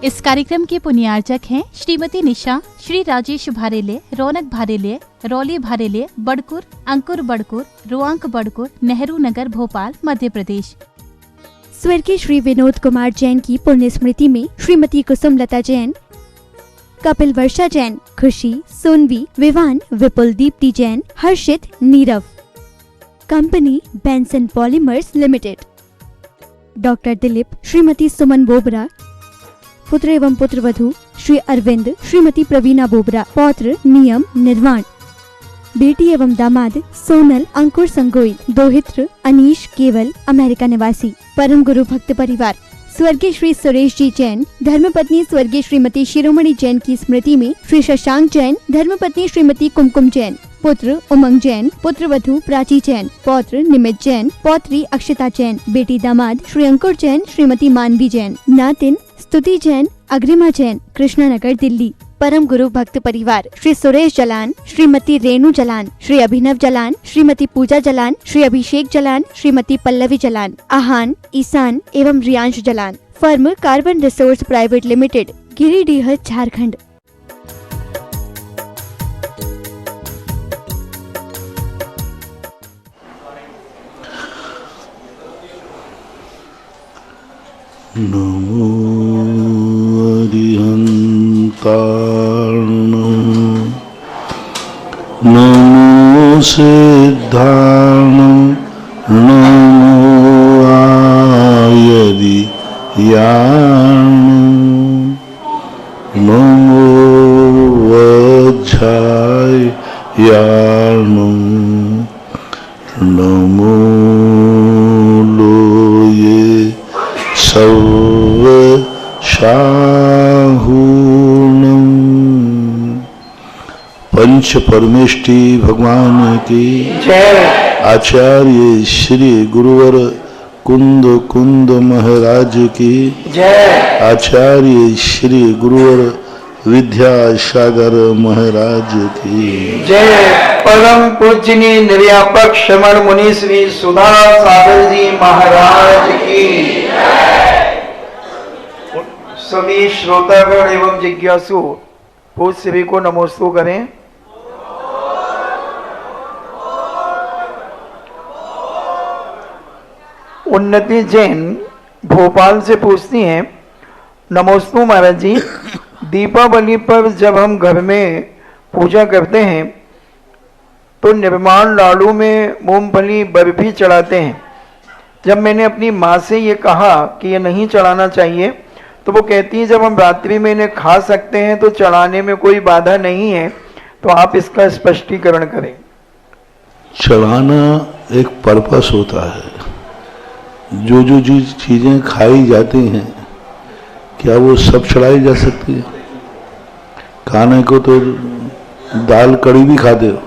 इस कार्यक्रम के पुण्यार्चक हैं श्रीमती निशा, श्री राजेश भारेले, रौनक भारेले, रौली भारेले, बड़कुर, अंकुर बड़कुर, रुआंक बड़कुर, नेहरू नगर, भोपाल, मध्य प्रदेश। स्वर्गीय श्री विनोद कुमार जैन की पुण्य स्मृति में श्रीमती कुसुम लता Jain, Kapil Varsha Jain, Khushi, Sonvi, Vivaan, Vipul Deepti Jain, Harshit, Neerav. Company Benson Polymers Limited. Doctor Dilip, Shrimati Suman Bobra, पुत्र एवं पुत्रवधू श्री अरविंद, श्रीमती प्रवीणा बोबरा, पौत्र नियम निर्वाण। बेटी एवं दामाद सोनल, अंकुर संगोई, दोहित्र अनीश केवल, अमेरिका निवासी। परम गुरु भक्त परिवार। स्वर्गीय श्री सुरेश जी जैन, धर्मपत्नी स्वर्गीय श्रीमती शिरोमणि जैन की स्मृति में श्री शशांक जैन, धर्मपत्नी श्रीमती कुमकुम जैन, पुत्र उमंग जैन, पुत्रवधू प्राची जैन, पौत्र निमित जैन, पौत्री अक्षता जैन, बेटी दामाद श्री अंकुर जैन, श्रीमती मानवी जैन, नातिन स्तुति जैन, अग्रिमा जैन, कृष्णानगर, दिल्ली। परम गुरु भक्त परिवार। श्री सुरेश जलान, श्रीमती रेणु जलान, श्री अभिनव जलान, श्रीमती पूजा जलान, श्री अभिषेक जलान, श्रीमती पल्लवी जलान, आहान, ईशान एवं Riyansh Jalan. Firm Carbon Resource Private Limited, Giridih, Jharkhand. नमो अरिहन्तार्नो, नमो सिद्धार्नो, नमो आयदियार्नो, नमो वज्झायार्नो, नमो लोये सर्व शाहूनम। पंच परमेष्टि भगवान की जय। आचार्य श्री गुरुवर कुंद कुंद महाराज की जय। आचार्य श्री गुरुवर विद्यासागर महाराज की जय। परम पूजनीय निर्यापक श्रमण मुनि श्री सुधा सागर जी महाराज की जय। सभी श्रोतागण एवं जिज्ञासु पूज सभी को नमोस्तु करें। उन्नति जैन भोपाल से पूछती हैं, नमोस्तु महाराज जी, दीपावली पर जब हम घर में पूजा करते हैं तो निर्माण लाडू में मूंगफली बर्फी चढ़ाते हैं। जब मैंने अपनी माँ से ये कहा कि ये नहीं चढ़ाना चाहिए तो वो कहती है जब हम रात्रि में इन्हें खा सकते हैं तो चढ़ाने में कोई बाधा नहीं है, तो आप इसका स्पष्टीकरण करें। चढ़ाना एक पर्पस होता है। जो जो चीजें खाई जाती हैं क्या वो सब चढ़ाई जा सकती है? खाने को तो दाल कड़ी भी खाते हो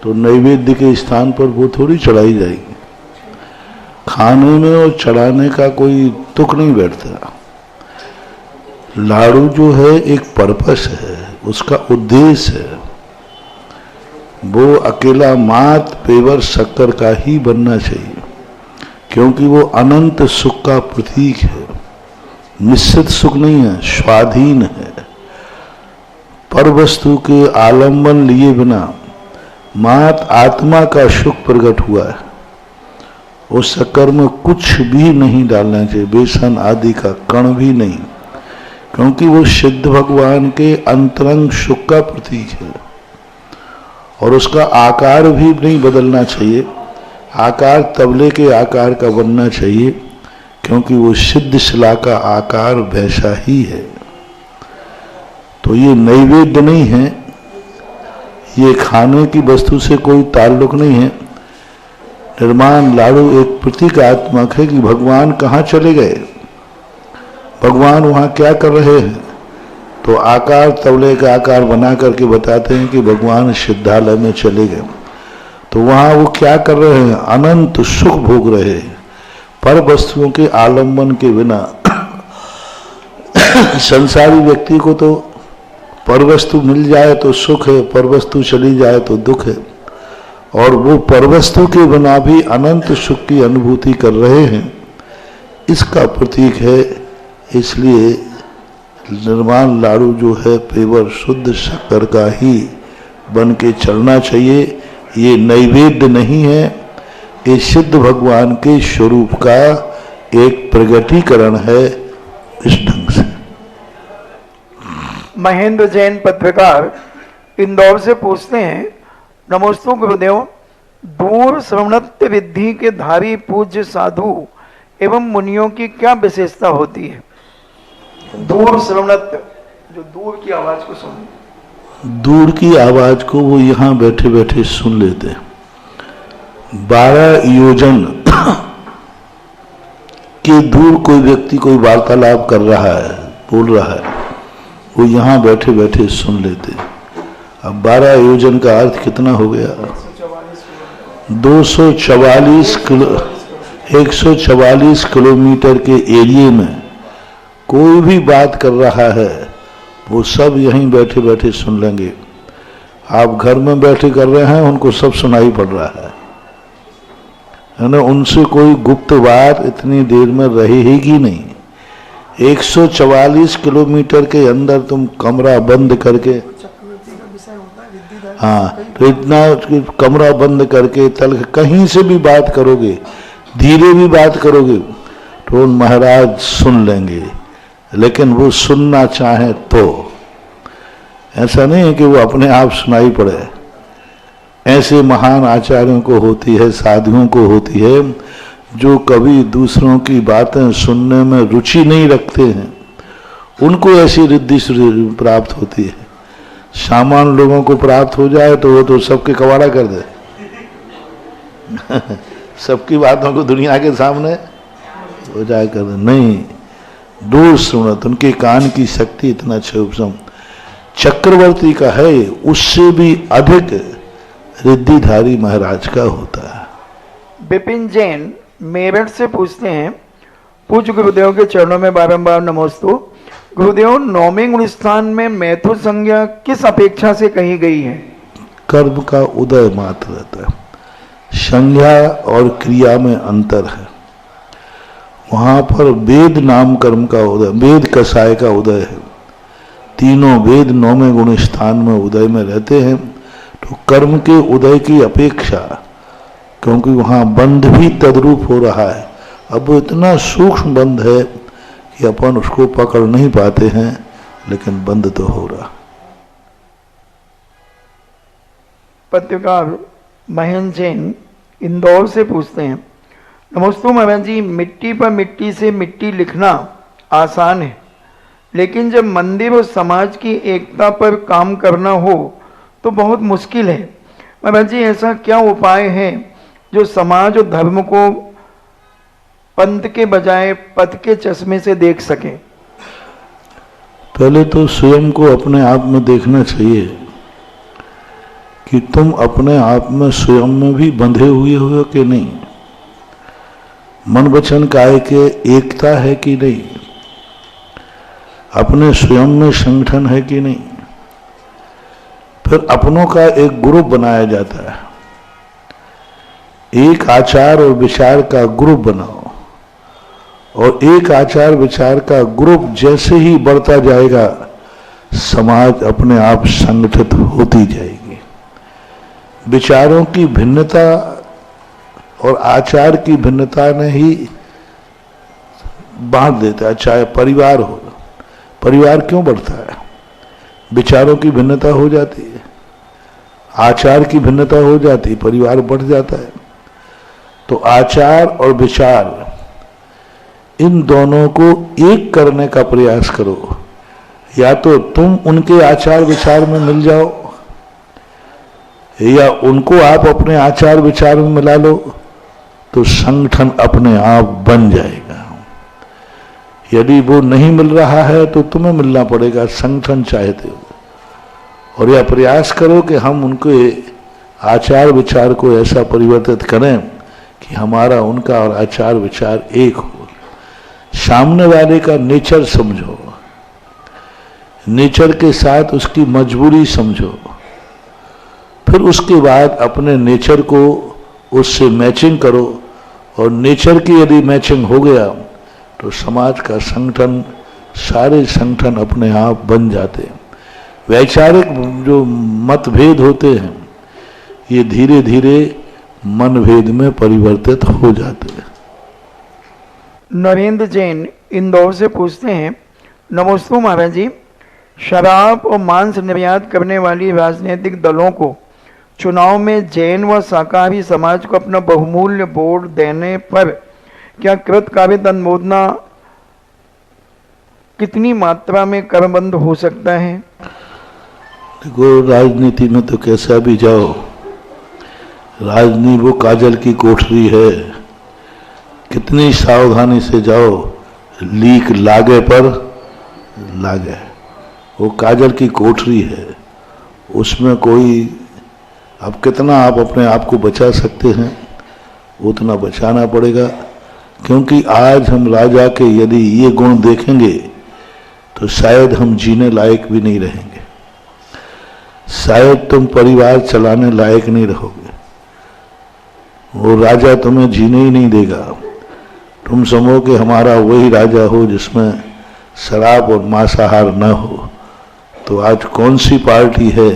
तो नैवेद्य के स्थान पर वो थोड़ी चढ़ाई जाएगी। खाने में और चढ़ाने का कोई तुक नहीं बैठता। लाडू जो है एक पर्पस है, उसका उद्देश्य है। वो अकेला मात पेवर शक्कर का ही बनना चाहिए, क्योंकि वो अनंत सुख का प्रतीक है। निश्चित सुख नहीं है, स्वाधीन है। पर वस्तु के आलंबन लिए बिना मात आत्मा का सुख प्रकट हुआ है। उस शक्कर में कुछ भी नहीं डालना चाहिए, बेसन आदि का कण भी नहीं, क्योंकि वो सिद्ध भगवान के अंतरंग सुख का प्रतीक है। और उसका आकार भी नहीं बदलना चाहिए। आकार तबले के आकार का बनना चाहिए, क्योंकि वो सिद्ध शिला का आकार वैसा ही है। तो ये नैवेद्य नहीं है, ये खाने की वस्तु से कोई ताल्लुक नहीं है। निर्माण लाडू एक प्रतीकात्मक है कि भगवान कहाँ चले गए, भगवान वहाँ क्या कर रहे हैं। तो आकार तबले का आकार बना करके बताते हैं कि भगवान सिद्धालय में चले गए। तो वहाँ वो क्या कर रहे हैं? अनंत सुख भोग रहे हैं। पर वस्तुओं के आलंबन के बिना संसारी व्यक्ति को तो पर वस्तु मिल जाए तो सुख है, पर वस्तु चली जाए तो दुख है। और वो पर वस्तु के बिना भी अनंत सुख की अनुभूति कर रहे हैं। इसका प्रतीक है इसलिए निर्माण लाड़ू जो है पेवर शुद्ध शक्कर का ही बन के चलना चाहिए। ये नैवेद्य नहीं है, ये सिद्ध भगवान के स्वरूप का एक प्रगटीकरण है। इस ढंग से महेंद्र जैन पत्रकार इंदौर से पूछते हैं, नमोस्तु गुरुदेव, दूर श्रवणत्व विधि के धारी पूज्य साधु एवं मुनियों की क्या विशेषता होती है? दूर श्रवणत्व, जो दूर की आवाज को सुन, दूर की आवाज को वो यहाँ बैठे बैठे सुन लेते हैं। 12 योजन के दूर कोई व्यक्ति कोई वार्तालाप कर रहा है, बोल रहा है, वो यहाँ बैठे बैठे सुन लेते हैं। अब 12 योजन का अर्थ कितना हो गया? 144 किलोमीटर के एरिया में कोई भी बात कर रहा है वो सब यहीं बैठे बैठे सुन लेंगे। आप घर में बैठे कर रहे हैं, उनको सब सुनाई पड़ रहा है ना। उनसे कोई गुप्त बात इतनी देर में रहेगी नहीं। 144 किलोमीटर के अंदर तुम कमरा बंद करके, हाँ, तो इतना कमरा बंद करके तल कहीं से भी बात करोगे, धीरे भी बात करोगे तो महाराज सुन लेंगे। लेकिन वो सुनना चाहे तो, ऐसा नहीं है कि वो अपने आप सुनाई पड़े। ऐसे महान आचार्यों को होती है, साधुओं को होती है, जो कभी दूसरों की बातें सुनने में रुचि नहीं रखते हैं, उनको ऐसी रिद्धि प्राप्त होती है। सामान्य लोगों को प्राप्त हो जाए तो वो तो सबके कवाड़ा कर दे सबकी बातों को दुनिया के सामने हो जाए कर दे। नहीं, दूर सुनत, उनके कान की शक्ति इतना क्षुभसम चक्रवर्ती का है, उससे भी अधिक रिद्धिधारी महाराज का होता है। विपिन जैन मेरठ से पूछते हैं, पूज्य गुरुदेव के चरणों में बारंबार नमोस्तु। गुरुदेव, नौवें गुणस्थान में मैथुन संज्ञा किस अपेक्षा से कही गई है? कर्म का उदय मात्र रहता है, संज्ञा और क्रिया में अंतर है। वहां पर वेद नाम कर्म का उदय, वेद कसाय का उदय है। तीनों वेद 9वें गुण स्थान में उदय में रहते हैं। तो कर्म के उदय की अपेक्षा, क्योंकि वहां बंध भी तद्रूप हो रहा है। अब वो इतना सूक्ष्म बंध है कि अपन उसको पकड़ नहीं पाते हैं, लेकिन बंद तो हो रहा। पत्रकार महेंद्र जैन इंदौर से पूछते हैं, नमस्ते महाराज जी, मिट्टी पर मिट्टी से मिट्टी लिखना आसान है, लेकिन जब मंदिर और समाज की एकता पर काम करना हो तो बहुत मुश्किल है। महाराज जी, ऐसा क्या उपाय है जो समाज और धर्म को पंथ के बजाय पथ के चश्मे से देख सके? पहले तो स्वयं को अपने आप में देखना चाहिए कि तुम अपने आप में स्वयं में भी बंधे हुए हो कि नहीं। मन वचन काय के एकता है कि नहीं, अपने स्वयं में संगठन है कि नहीं। फिर अपनों का एक ग्रुप बनाया जाता है, एक आचार और विचार का ग्रुप बनाओ, और एक आचार विचार का ग्रुप जैसे ही बढ़ता जाएगा, समाज अपने आप संगठित होती जाएगी। विचारों की भिन्नता और आचार की भिन्नता ने ही बांध देता है। चाहे परिवार हो, परिवार क्यों बढ़ता है? विचारों की भिन्नता हो जाती है, आचार की भिन्नता हो जाती है, परिवार बढ़ जाता है। तो आचार और विचार, इन दोनों को एक करने का प्रयास करो। या तो तुम उनके आचार विचार में मिल जाओ, या उनको आप अपने आचार विचार में मिला लो, तो संगठन अपने आप बन जाएगा। यदि वो नहीं मिल रहा है तो तुम्हें मिलना पड़ेगा, संगठन चाहते हो। और यह प्रयास करो कि हम उनके आचार विचार को ऐसा परिवर्तित करें कि हमारा उनका और आचार विचार एक हो। सामने वाले का नेचर समझो, नेचर के साथ उसकी मजबूरी समझो, फिर उसके बाद अपने नेचर को उससे मैचिंग करो। और नेचर की यदि मैचिंग हो गया तो समाज का संगठन सारे संगठन अपने आप बन जाते हैं। वैचारिक जो मतभेद होते हैं ये धीरे धीरे मनभेद में परिवर्तित हो जाते हैं। नरेंद्र जैन इंदौर से पूछते हैं, नमस्ते महाराज जी, शराब और मांस निर्यात करने वाली राजनीतिक दलों को चुनाव में जैन व शाकाहारी समाज को अपना बहुमूल्य वोट देने पर क्या कृतकार्यता अनुमोदना कितनी मात्रा में करबंद हो सकता है? देखो, राजनीति में तो कैसा भी जाओ, राजनीति वो काजल की कोठरी है, कितनी सावधानी से जाओ, लीक लागे पर लागे। वो काजल की कोठरी है, उसमें कोई अब कितना आप अपने आप को बचा सकते हैं उतना बचाना पड़ेगा। क्योंकि आज हम राजा के यदि ये गुण देखेंगे तो शायद हम जीने लायक भी नहीं रहेंगे, शायद तुम परिवार चलाने लायक नहीं रहोगे, वो राजा तुम्हें जीने ही नहीं देगा। तुम समझो कि हमारा वही राजा हो जिसमें शराब और मांसाहार न हो, तो आज कौन सी पार्टी है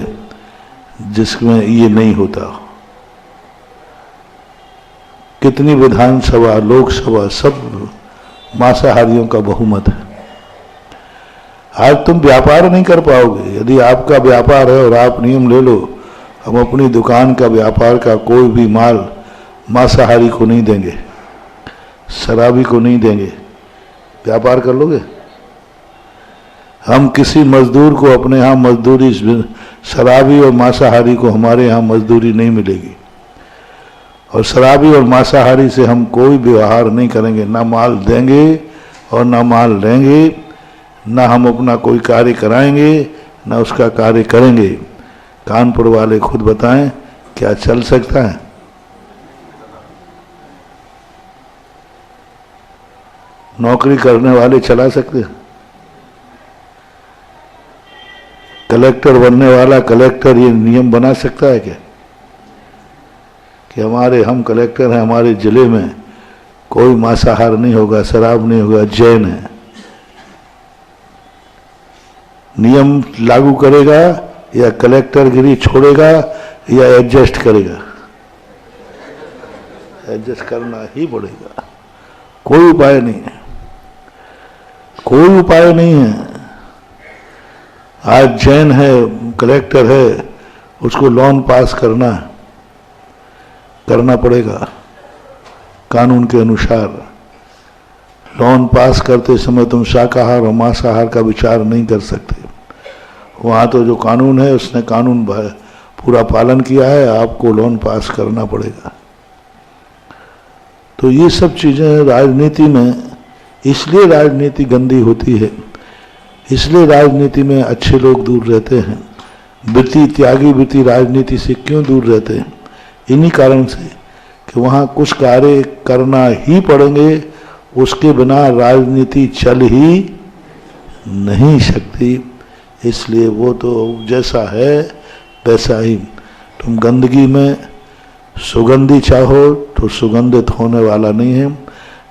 जिसमें ये नहीं होता? कितनी विधानसभा, लोकसभा, सब मांसाहारियों का बहुमत है। आज तुम व्यापार नहीं कर पाओगे। यदि आपका व्यापार है और आप नियम ले लो, हम अपनी दुकान का व्यापार का कोई भी माल मांसाहारी को नहीं देंगे, शराबी को नहीं देंगे, व्यापार कर लोगे? हम किसी मजदूर को अपने यहाँ मजदूरी, शराबी और मांसाहारी को हमारे यहाँ मजदूरी नहीं मिलेगी, और शराबी और मांसाहारी से हम कोई व्यवहार नहीं करेंगे, ना माल देंगे और ना माल लेंगे, ना हम अपना कोई कार्य कराएंगे, ना उसका कार्य करेंगे। कानपुर वाले खुद बताएं क्या चल सकता है? नौकरी करने वाले चला सकते हैं? कलेक्टर बनने वाला कलेक्टर ये नियम बना सकता है क्या कि हम कलेक्टर हैं, हमारे जिले में कोई मांसाहार नहीं होगा, शराब नहीं होगा, जैन है? नियम लागू करेगा या कलेक्टरगिरी छोड़ेगा या एडजस्ट करेगा? एडजस्ट करना ही पड़ेगा, कोई उपाय नहीं है, कोई उपाय नहीं है। आज जैन है, कलेक्टर है, उसको लोन पास करना पड़ेगा कानून के अनुसार। लोन पास करते समय तुम शाकाहार और मांसाहार का विचार नहीं कर सकते। वहाँ तो जो कानून है उसने कानून पूरा पालन किया है, आपको लोन पास करना पड़ेगा। तो ये सब चीज़ें राजनीति में, इसलिए राजनीति गंदी होती है, इसलिए राजनीति में अच्छे लोग दूर रहते हैं। वृत्ति त्यागी वृत्ति राजनीति से क्यों दूर रहते हैं? इन्हीं कारण से कि वहाँ कुछ कार्य करना ही पड़ेंगे, उसके बिना राजनीति चल ही नहीं सकती। इसलिए वो तो जैसा है वैसा ही। तुम गंदगी में सुगंधी चाहो तो सुगंधित होने वाला नहीं है।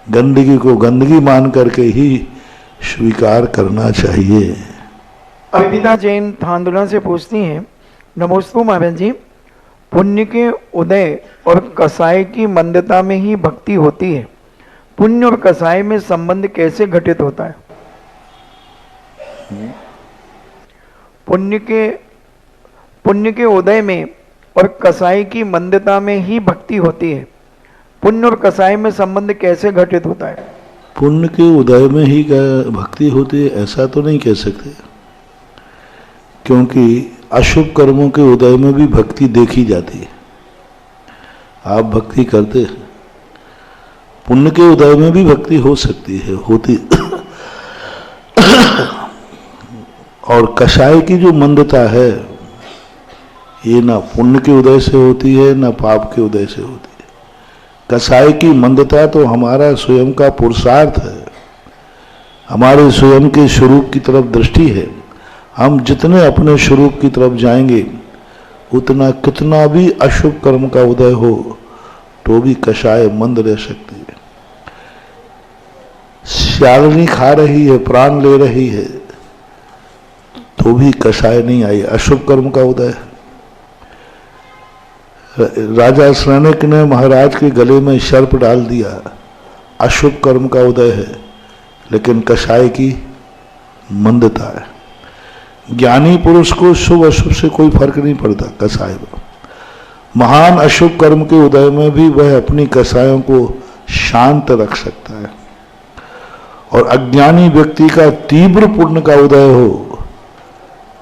गंदगी को गंदगी मान करके ही स्वीकार करना चाहिए। अर्पिता जैन थांदुला से पूछती हैं, नमस्ते महाराज जी, पुण्य के उदय और कसाय की मंदता में ही भक्ति होती है, पुण्य और कसाय में संबंध कैसे घटित होता है? पुण्य के उदय में और कसाई की मंदता में ही भक्ति होती है, पुण्य और कसाई में संबंध कैसे घटित होता है? पुण्य के उदय में ही भक्ति होती है ऐसा तो नहीं कह सकते, क्योंकि अशुभ कर्मों के उदय में भी भक्ति देखी जाती है। आप भक्ति करते हैं, पुण्य के उदय में भी भक्ति हो सकती है, होती और कसाय की जो मंदता है ये ना पुण्य के उदय से होती है ना पाप के उदय से होती है। कसाय की मंदता तो हमारा स्वयं का पुरुषार्थ है, हमारे स्वयं के स्वरूप की तरफ दृष्टि है। हम जितने अपने स्वरूप की तरफ जाएंगे उतना कितना भी अशुभ कर्म का उदय हो तो भी कसाय मंद रह सकती है। श्यालनी खा रही है, प्राण ले रही है, तो भी कषाय नहीं आई, अशुभ कर्म का उदय। राजा श्रवणक ने महाराज के गले में सर्प डाल दिया, अशुभ कर्म का उदय है, लेकिन कषाय की मंदता है। ज्ञानी पुरुष को शुभ अशुभ से कोई फर्क नहीं पड़ता कषाय में। महान अशुभ कर्म के उदय में भी वह अपनी कषायों को शांत रख सकता है। और अज्ञानी व्यक्ति का तीव्र पुण्य का उदय हो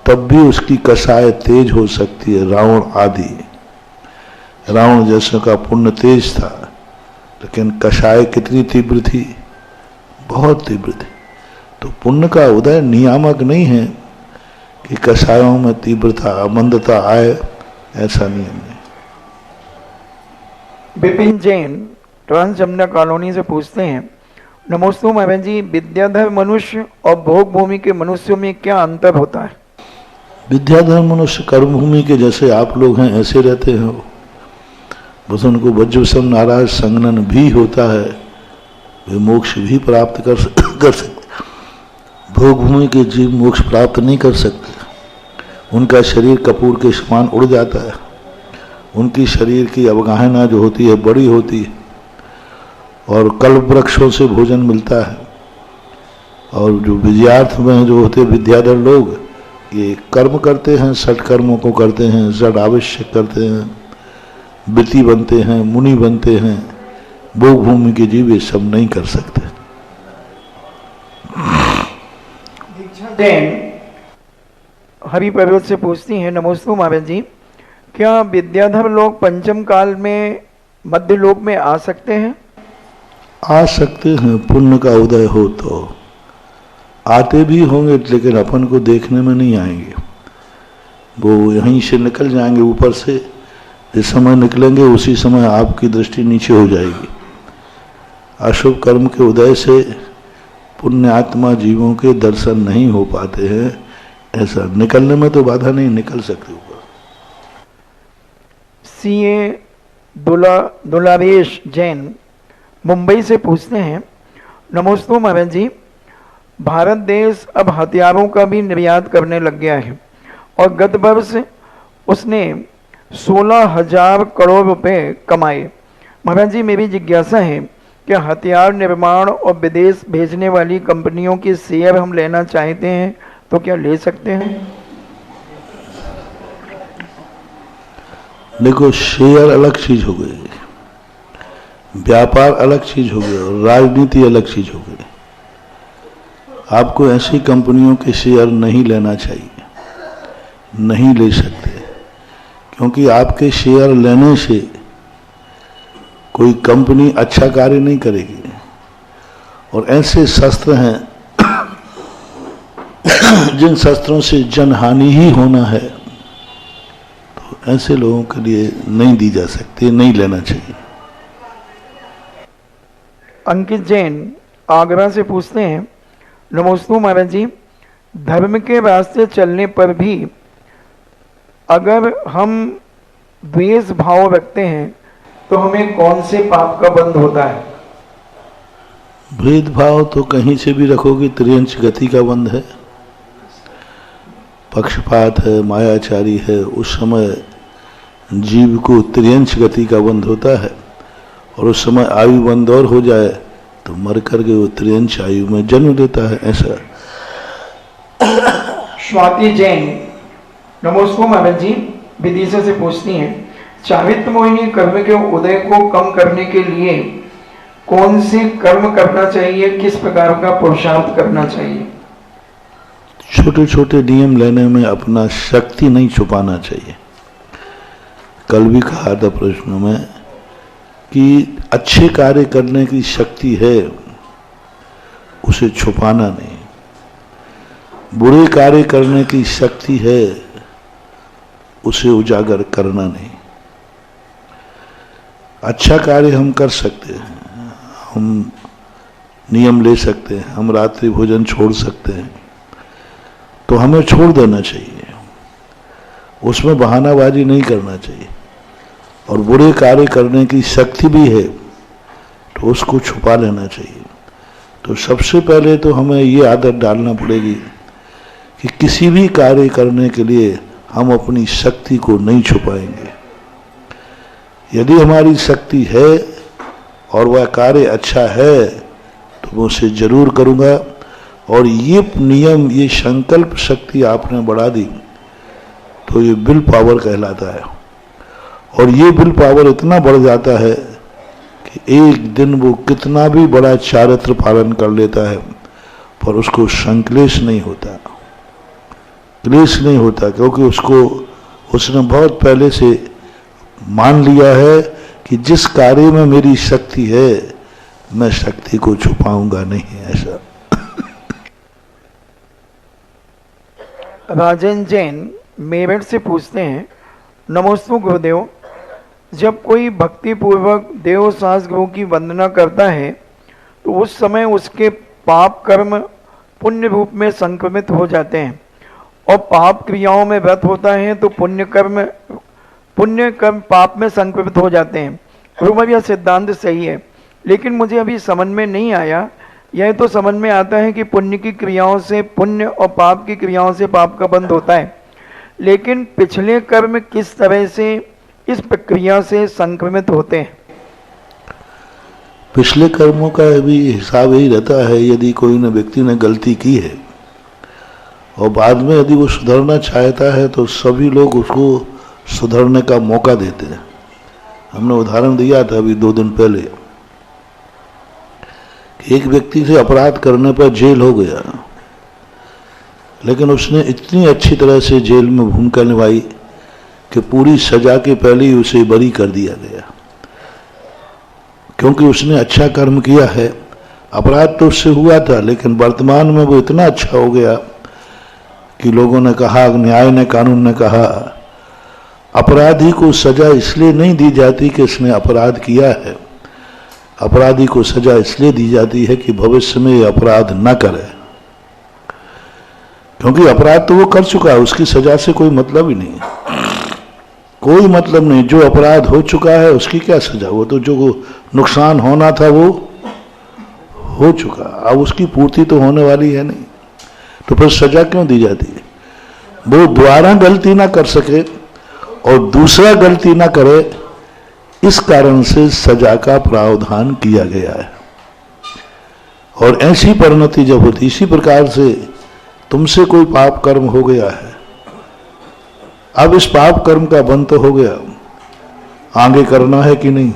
तब भी उसकी कषाय तेज हो सकती है। रावण आदि, रावण जैसे का पुण्य तेज था, लेकिन कषाय कितनी तीव्र थी, बहुत तीव्र थी। तो पुण्य का उदय नियामक नहीं है कि कषायों में तीव्रता मंदता आए, ऐसा नियम नहीं। विपिन जैन ट्रांस जमुना कॉलोनी से पूछते हैं, नमोस्तु महाराज जी, विद्याधर मनुष्य और भोग भूमि के मनुष्यों में क्या अंतर होता है? विद्याधर मनुष्य कर्म भूमि के जैसे आप लोग हैं ऐसे रहते हैं, बस उनको वज्रसम नाराज संगनन भी होता है, वे मोक्ष भी प्राप्त कर सकते। भोग भूमि के जीव मोक्ष प्राप्त नहीं कर सकते, उनका शरीर कपूर के समान उड़ जाता है, उनकी शरीर की अवगाहना जो होती है बड़ी होती है, और कल्प वृक्षों से भोजन मिलता है। और जो विजयार्थ में जो होते विद्याधर लोग, ये कर्म करते हैं, षट कर्मों को करते हैं, षट आवश्यक करते हैं, विति बनते हैं, मुनि बनते हैं। भोग भूमि के जीव ये सब नहीं कर सकते। जैन हरि पर्वत से पूछती हैं, नमोस्तु महाराज जी, क्या विद्याधर लोग पंचम काल में मध्य लोक में आ सकते हैं? आ सकते हैं, पुण्य का उदय हो तो आते भी होंगे, लेकिन अपन को देखने में नहीं आएंगे। वो यहीं से निकल जाएंगे ऊपर से, जिस समय निकलेंगे उसी समय आपकी दृष्टि नीचे हो जाएगी। अशुभ कर्म के उदय से पुण्य आत्मा जीवों के दर्शन नहीं हो पाते हैं, ऐसा निकलने में तो बाधा नहीं, निकल सकते ऊपर। सीए दुलावेश जैन मुंबई से पूछते हैं, नमोस्तु महाराज जी, भारत देश अब हथियारों का भी निर्यात करने लग गया है और गत वर्ष उसने 16,000 करोड़ रुपए कमाए। महाराज जी, मेरी जिज्ञासा है, क्या हथियार निर्माण और विदेश भेजने वाली कंपनियों के शेयर हम लेना चाहते हैं तो क्या ले सकते हैं? देखो, शेयर अलग चीज हो गई, व्यापार अलग चीज हो गया, और राजनीति अलग चीज हो गई। आपको ऐसी कंपनियों के शेयर नहीं लेना चाहिए, नहीं ले सकते, क्योंकि आपके शेयर लेने से कोई कंपनी अच्छा कार्य नहीं करेगी। और ऐसे शस्त्र हैं जिन शस्त्रों से जनहानि ही होना है, तो ऐसे लोगों के लिए नहीं दी जा सकती, नहीं लेना चाहिए। अंकित जैन आगरा से पूछते हैं, नमोस्तु महाराज जी, धर्म के रास्ते चलने पर भी अगर हम द्वेष भाव रखते हैं तो हमें कौन से पाप का बंध होता है? भेदभाव तो कहीं से भी रखोगे, त्रियंच गति का बंध है, पक्षपात है, मायाचारी है, उस समय जीव को त्रियंच गति का बंध होता है। और उस समय आयु बंद और हो जाए तो मर करके वो त्रियंच आयु में जन्म लेता है। ऐसा स्वाति जैन नमोस्तु महाराज जी, विदिशा से पूछती हैं, चारित्र मोहिनी कर्म के उदय को कम करने के लिए कौन से कर्म करना चाहिए, किस प्रकार का पुरुषार्थ करना चाहिए? छोटे छोटे नियम लेने में अपना शक्ति नहीं छुपाना चाहिए। कल भी कहा था प्रश्नों में कि अच्छे कार्य करने की शक्ति है, उसे छुपाना नहीं। बुरे कार्य करने की शक्ति है, उसे उजागर करना नहीं। अच्छा कार्य हम कर सकते हैं, हम नियम ले सकते हैं, हम रात्रि भोजन छोड़ सकते हैं, तो हमें छोड़ देना चाहिए, उसमें बहानाबाजी नहीं करना चाहिए। और बुरे कार्य करने की शक्ति भी है तो उसको छुपा लेना चाहिए। तो सबसे पहले तो हमें ये आदत डालना पड़ेगी कि किसी भी कार्य करने के लिए हम अपनी शक्ति को नहीं छुपाएंगे। यदि हमारी शक्ति है और वह कार्य अच्छा है तो मैं उसे जरूर करूँगा। और ये नियम, ये संकल्प शक्ति आपने बढ़ा दी तो ये विल पावर कहलाता है। और ये विल पावर इतना बढ़ जाता है कि एक दिन वो कितना भी बड़ा चारित्र पालन कर लेता है पर उसको संक्लेश नहीं होता, क्लेश नहीं होता, क्योंकि उसने बहुत पहले से मान लिया है कि जिस कार्य में मेरी शक्ति है मैं शक्ति को छुपाऊंगा नहीं। ऐसा राजन जैन मेरठ से पूछते हैं, नमोस्तु गुरुदेव, जब कोई भक्ति पूर्वक देव सास गुरु की वंदना करता है तो उस समय उसके पाप कर्म पुण्य रूप में संक्रमित हो जाते हैं और पाप क्रियाओं में व्रत होता है तो पुण्य कर्म पाप में संक्रमित हो जाते हैं। गुरुवर, यह सिद्धांत सही है, लेकिन मुझे अभी समझ में नहीं आया। यह तो समझ में आता है कि पुण्य की क्रियाओं से पुण्य और पाप की क्रियाओं से पाप का बंध होता है, लेकिन पिछले कर्म किस तरह से इस प्रक्रिया से संक्रमित होते हैं? पिछले कर्मों का भी हिसाब यही रहता है। यदि कोई ने व्यक्ति ने गलती की है और बाद में यदि वो सुधरना चाहता है तो सभी लोग उसको सुधरने का मौका देते हैं। हमने उदाहरण दिया था अभी 2 दिन पहले, एक व्यक्ति से अपराध करने पर जेल हो गया, लेकिन उसने इतनी अच्छी तरह से जेल में भूमिका निभाई कि पूरी सजा के पहले ही उसे बरी कर दिया गया, क्योंकि उसने अच्छा कर्म किया है। अपराध तो उससे हुआ था, लेकिन वर्तमान में वो इतना अच्छा हो गया कि लोगों ने कहा, न्याय ने, कानून ने कहा, अपराधी को सजा इसलिए नहीं दी जाती कि इसने अपराध किया है, अपराधी को सजा इसलिए दी जाती है कि भविष्य में ये अपराध न करे, क्योंकि अपराध तो वो कर चुका है, उसकी सजा से कोई मतलब ही नहीं है, कोई मतलब नहीं। जो अपराध हो चुका है उसकी क्या सजा, वो तो जो नुकसान होना था वो हो चुका, अब उसकी पूर्ति तो होने वाली है नहीं, तो फिर सजा क्यों दी जाती है? वो दोबारा गलती ना कर सके और दूसरा गलती ना करे, इस कारण से सजा का प्रावधान किया गया है। और ऐसी परिणति जब होती, इसी प्रकार से तुमसे कोई पाप कर्म हो गया है, अब इस पाप कर्म का बंध तो हो गया, आगे करना है कि नहीं?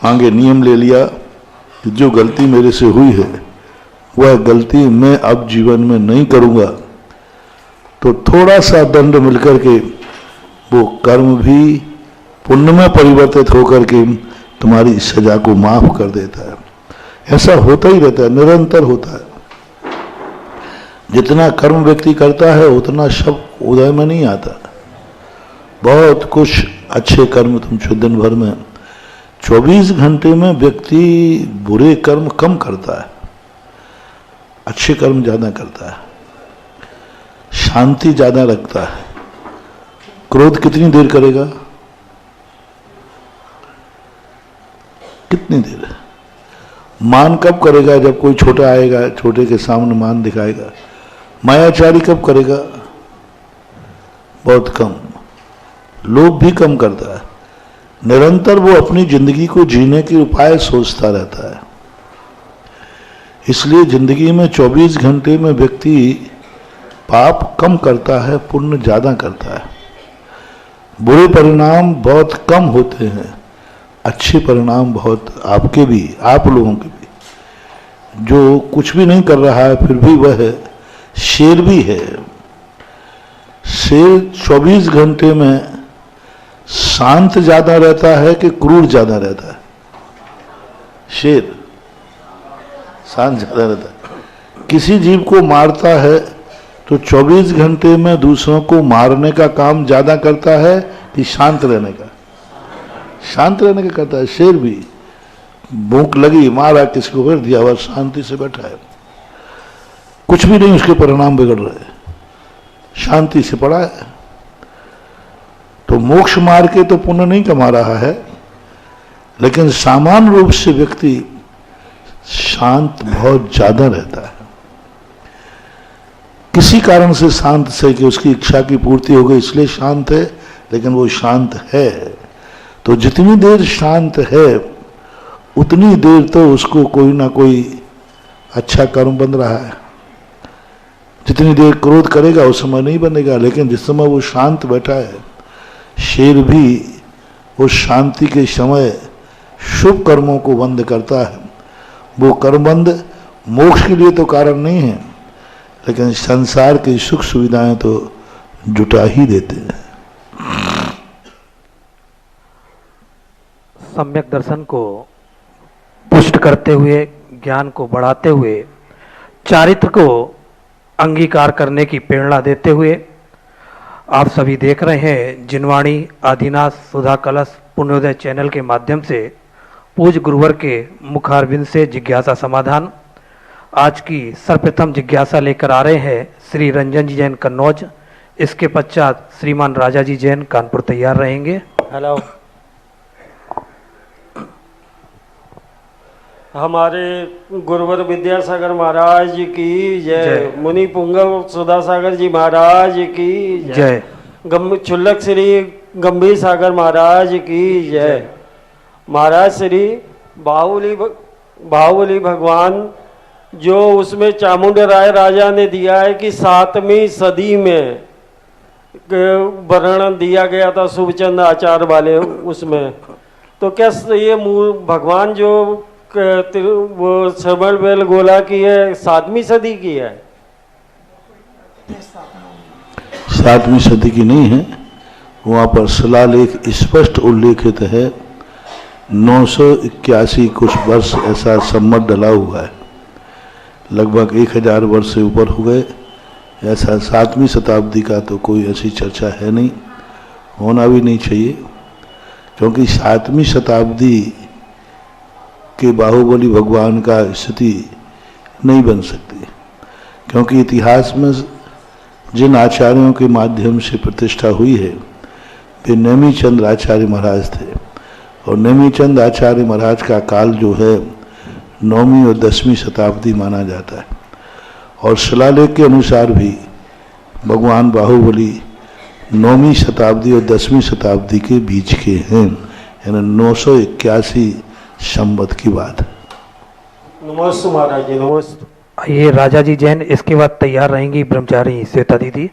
आगे नियम ले लिया कि जो गलती मेरे से हुई है वह गलती मैं अब जीवन में नहीं करूंगा, तो थोड़ा सा दंड मिलकर के वो कर्म भी पुण्य में परिवर्तित होकर के तुम्हारी सजा को माफ कर देता है। ऐसा होता ही रहता है, निरंतर होता है। जितना कर्म व्यक्ति करता है उतना शब उदय में नहीं आता। बहुत कुछ अच्छे कर्म तुम दिन भर में 24 घंटे में व्यक्ति बुरे कर्म कम करता है, अच्छे कर्म ज्यादा करता है, शांति ज्यादा रखता है। क्रोध कितनी देर करेगा? कितनी देर? मान कब करेगा? जब कोई छोटा आएगा, छोटे के सामने मान दिखाएगा। मायाचारी कब करेगा? बहुत कम। लोभ भी कम करता है। निरंतर वो अपनी जिंदगी को जीने के उपाय सोचता रहता है। इसलिए जिंदगी में 24 घंटे में व्यक्ति पाप कम करता है, पुण्य ज्यादा करता है। बुरे परिणाम बहुत कम होते हैं, अच्छे परिणाम बहुत, आपके भी, आप लोगों के भी। जो कुछ भी नहीं कर रहा है फिर भी वह शेर भी है। शेर 24 घंटे में शांत ज्यादा रहता है कि क्रूर ज्यादा रहता है? शेर शांत ज्यादा रहता है। किसी जीव को मारता है तो 24 घंटे में दूसरों को मारने का काम ज्यादा करता है कि शांत रहने का? शांत रहने का करता है। शेर भी भूख लगी, मारा, किसी को फिर दिया, वह शांति से बैठा है, कुछ भी नहीं उसके परिणाम बिगड़ रहे, शांति से पड़ा है। तो मोक्ष मार के तो पुण्य नहीं कमा रहा है, लेकिन सामान्य रूप से व्यक्ति शांत बहुत ज्यादा रहता है। किसी कारण से शांत से कि उसकी इच्छा की पूर्ति हो गई इसलिए शांत है, लेकिन वो शांत है। तो जितनी देर शांत है उतनी देर तो उसको कोई ना कोई अच्छा कर्म बन रहा है। जितनी देर क्रोध करेगा उस समय नहीं बनेगा, लेकिन जिस समय वो शांत बैठा है, शेर भी उस शांति के समय शुभ कर्मों को बंद करता है। वो कर्मबंध मोक्ष के लिए तो कारण नहीं है, लेकिन संसार की सुख सुविधाएं तो जुटा ही देते हैं। सम्यक दर्शन को पुष्ट करते हुए, ज्ञान को बढ़ाते हुए, चारित्र को अंगीकार करने की प्रेरणा देते हुए आप सभी देख रहे हैं जिनवाणी आदिनाथ सुधा कलश पुण्योदय चैनल के माध्यम से पूज्य गुरुवर के मुखारविंद से जिज्ञासा समाधान। आज की सर्वप्रथम जिज्ञासा लेकर आ रहे हैं श्री रंजन जी जैन कन्नौज। इसके पश्चात श्रीमान राजा जी जैन कानपुर तैयार रहेंगे। हेलो, हमारे गुरुवर विद्यासागर महाराज की जय। मुनि पुंगव सुधा सागर जी महाराज की जय। क्षुल्लक श्री गंभीर सागर महाराज की जय। महाराज श्री बाहुबली भगवान जो उसमें चामुंड राय राजा ने दिया है कि 7वीं सदी में वर्णन दिया गया था शुभचंद आचार्य वाले उसमें, तो क्या ये भगवान जो वो श्रवण बेल गोला की है 7वीं सदी की है? 7वीं सदी की नहीं है, वहाँ पर शिलालेख स्पष्ट उल्लेखित है। 981 कुछ वर्ष ऐसा सम्मत डला हुआ है, लगभग 1000 वर्ष से ऊपर हो गए। ऐसा 7वीं शताब्दी का तो कोई ऐसी चर्चा है नहीं, होना भी नहीं चाहिए, क्योंकि 7वीं शताब्दी के बाहुबली भगवान का स्थिति नहीं बन सकती, क्योंकि इतिहास में जिन आचार्यों के माध्यम से प्रतिष्ठा हुई है वे नेमीचंद आचार्य महाराज थे, और नेमीचंद आचार्य महाराज का काल जो है 9वीं और 10वीं शताब्दी माना जाता है। और शिलालेख के अनुसार भी भगवान बाहुबली 9वीं शताब्दी और 10वीं शताब्दी के बीच के हैं, यानी 981 संवत की बात। नमस्ते महाराज जी, नमस्ते। ये राजा जी जैन, इसके बाद तैयार रहेंगी ब्रह्मचारी श्वेता दीदी।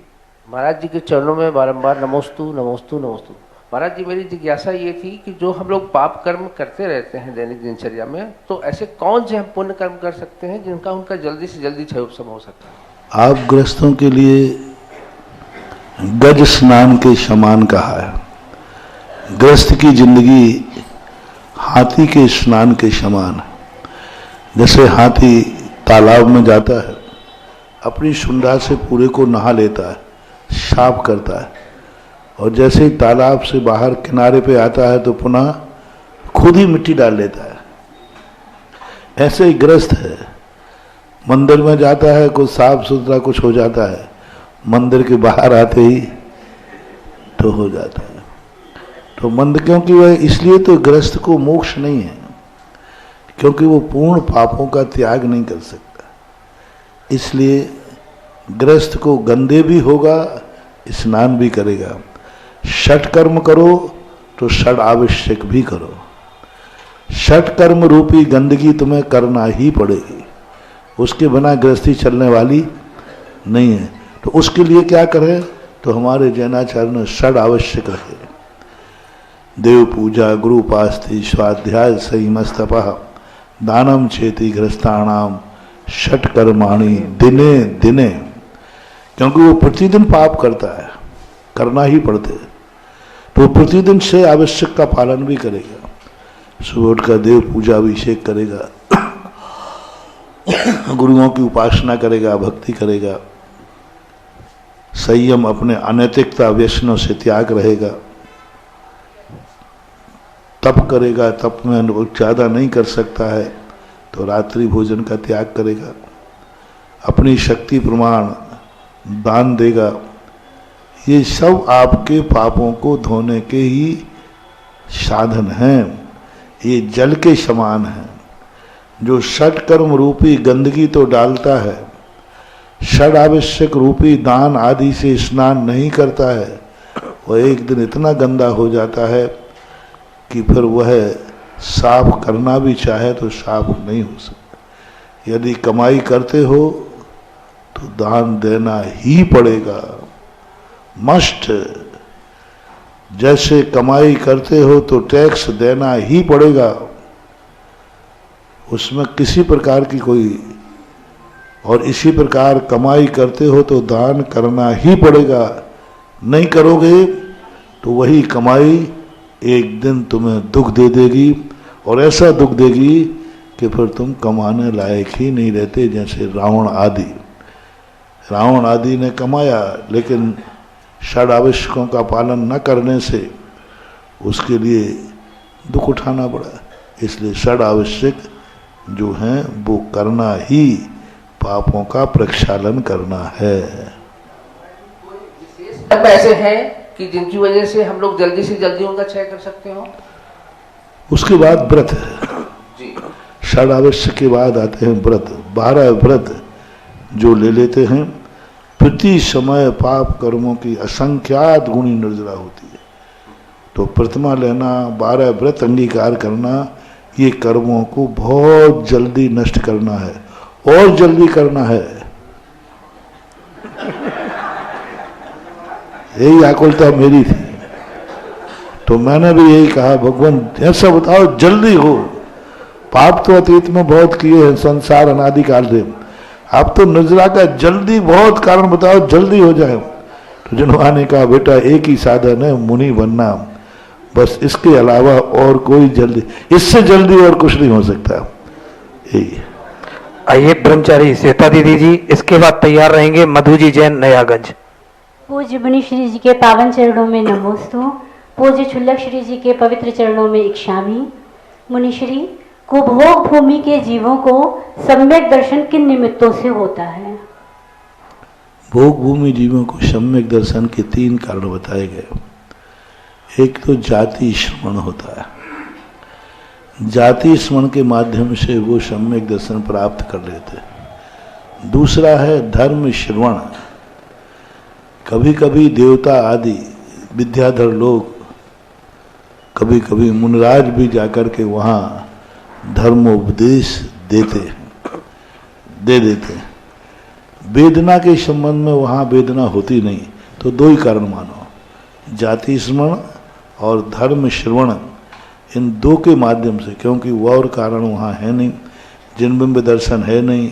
महाराज जी के चरणों में बारंबार नमोस्तु नमोस्तु नमोस्तु। महाराज जी, मेरी जिज्ञासा ये थी कि जो हम लोग पाप कर्म करते रहते हैं दैनिक दिनचर्या में, तो ऐसे कौन से हम पुण्य कर्म कर सकते हैं जिनका उनका जल्दी से जल्दी क्षय उपशम हो सकता है? आप गृहस्थों के लिए गज स्नान के समान कहा है। गृहस्थ की जिंदगी हाथी के स्नान के समान है। जैसे हाथी तालाब में जाता है, अपनी सुंडा से पूरे को नहा लेता है, साफ करता है, और जैसे ही तालाब से बाहर किनारे पे आता है तो पुनः खुद ही मिट्टी डाल लेता है। ऐसे ही गृहस्थ है, मंदिर में जाता है, कुछ साफ सुथरा कुछ हो जाता है, मंदिर के बाहर आते ही तो हो जाता है। तो मंदिर, क्योंकि वह इसलिए तो गृहस्थ को मोक्ष नहीं है, क्योंकि वो पूर्ण पापों का त्याग नहीं कर सकता। इसलिए गृहस्थ को गंदे भी होगा, स्नान भी करेगा। षट कर्म करो तो षड आवश्यक भी करो। षट कर्म रूपी गंदगी तुम्हें करना ही पड़ेगी, उसके बिना गृहस्थी चलने वाली नहीं है। तो उसके लिए क्या करें? तो हमारे जैनाचार्य ने षड आवश्यक रखे। देव पूजा, गुरु उपास्ति, स्वाध्याय, संयमस्तपः, दानम चेति गृहस्थाणाम षट कर्माणि दिने दिने। क्योंकि वो प्रतिदिन पाप करता है, करना ही पड़ते, तो प्रतिदिन से आवश्यक का पालन भी करेगा। सुबह उठकर देव पूजा अभिषेक करेगा, गुरुओं की उपासना करेगा, भक्ति करेगा, संयम, अपने अनैतिकता व्यसनों से त्याग रहेगा, तप करेगा, तप में ज़्यादा नहीं कर सकता है तो रात्रि भोजन का त्याग करेगा, अपनी शक्ति प्रमाण दान देगा। ये सब आपके पापों को धोने के ही साधन हैं। ये जल के समान हैं। जो षट कर्म रूपी गंदगी तो डालता है, षड आवश्यक रूपी दान आदि से स्नान नहीं करता है, वह एक दिन इतना गंदा हो जाता है कि फिर वह साफ करना भी चाहे तो साफ नहीं हो सकता। यदि कमाई करते हो तो दान देना ही पड़ेगा, मस्ट। जैसे कमाई करते हो तो टैक्स देना ही पड़ेगा, उसमें किसी प्रकार की कोई, और इसी प्रकार कमाई करते हो तो दान करना ही पड़ेगा। नहीं करोगे तो वही कमाई एक दिन तुम्हें दुख दे देगी, और ऐसा दुख देगी कि फिर तुम कमाने लायक ही नहीं रहते। जैसे रावण आदि ने कमाया, लेकिन षड आवश्यकों का पालन न करने से उसके लिए दुख उठाना पड़ा। इसलिए षड आवश्यक जो हैं वो करना ही पापों का प्रक्षालन करना है। कर्म ऐसे हैं कि जिनकी वजह से हम लोग जल्दी से जल्दी उनका क्षय कर सकते हो। उसके बाद व्रत है जी। षड आवश्यक के बाद आते हैं व्रत। 12 व्रत जो ले लेते हैं, प्रति समय पाप कर्मों की असंख्यात गुणी निर्जरा होती है। तो प्रतिमा लेना, 12 व्रत अंगीकार करना, ये कर्मों को बहुत जल्दी नष्ट करना है, और जल्दी करना है। यही आकुलता मेरी थी, तो मैंने भी यही कहा, भगवान ऐसा बताओ जल्दी हो। पाप तो अतीत में बहुत किए हैं, संसार अनादिकाल से। आप तो निर्जरा का जल्दी बहुत कारण बताओ, जल्दी हो जाए। तो जिन्होंने ने कहा, बेटा एक ही साधन है, मुनि बनना, बस इसके अलावा और कोई जल्दी, इससे जल्दी और कुछ नहीं हो सकता। यही। आइए ब्रह्मचारी श्वेता दीदी जी, इसके बाद तैयार रहेंगे मधु जी जैन नयागंज। पूज्य मुनि श्री जी के पावन चरणों में नमोस्तु। पूज्य क्षुल्लक श्री जी के पवित्र चरणों में इक्षामि। मुनिश्री, कुभोग भूमि के जीवों को सम्यक दर्शन किन निमित्तों से होता है? भोग भूमि जीवों को सम्यक दर्शन के 3 कारण बताए गए। एक तो जाति श्रवण होता है, जाति स्मरण के माध्यम से वो सम्यक दर्शन प्राप्त कर लेते हैं। दूसरा है धर्म श्रवण। कभी कभी देवता आदि विद्याधर लोग, कभी कभी मुनिराज भी जाकर के वहाँ धर्मोपदेश दे देते हैं। वेदना के संबंध में वहाँ वेदना होती नहीं, तो 2 ही कारण मानो, जाति स्मरण और धर्म श्रवण। इन 2 के माध्यम से, क्योंकि वह और कारण वहाँ है नहीं, जिन बिंब दर्शन है नहीं,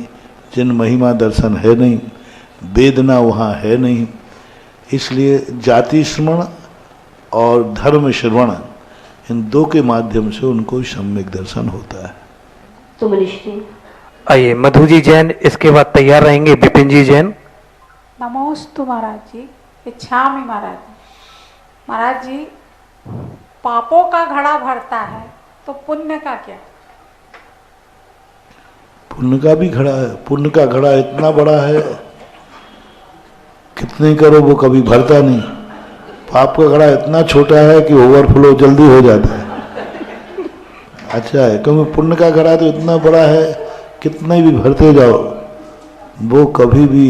जिन महिमा दर्शन है नहीं, वेदना वहाँ है नहीं, इसलिए जाति स्मरण और धर्म श्रवण, इन 2 के माध्यम से उनको सम्यक दर्शन होता है। तो मुनिश्री, आइए मधु जी जैन, इसके बाद तैयार रहेंगे विपिन जी जैन। नमोस्तु महाराज जी। इच्छामि महाराज जी। महाराज जी, पापों का घड़ा भरता है तो पुण्य का क्या? पुण्य का भी घड़ा है। पुण्य का घड़ा इतना बड़ा है, कितने करो वो कभी भरता नहीं। पाप का घड़ा इतना छोटा है कि ओवरफ्लो जल्दी हो जाता है। अच्छा है, क्योंकि पुण्य का घड़ा तो इतना बड़ा है, कितने भी भरते जाओ वो कभी भी,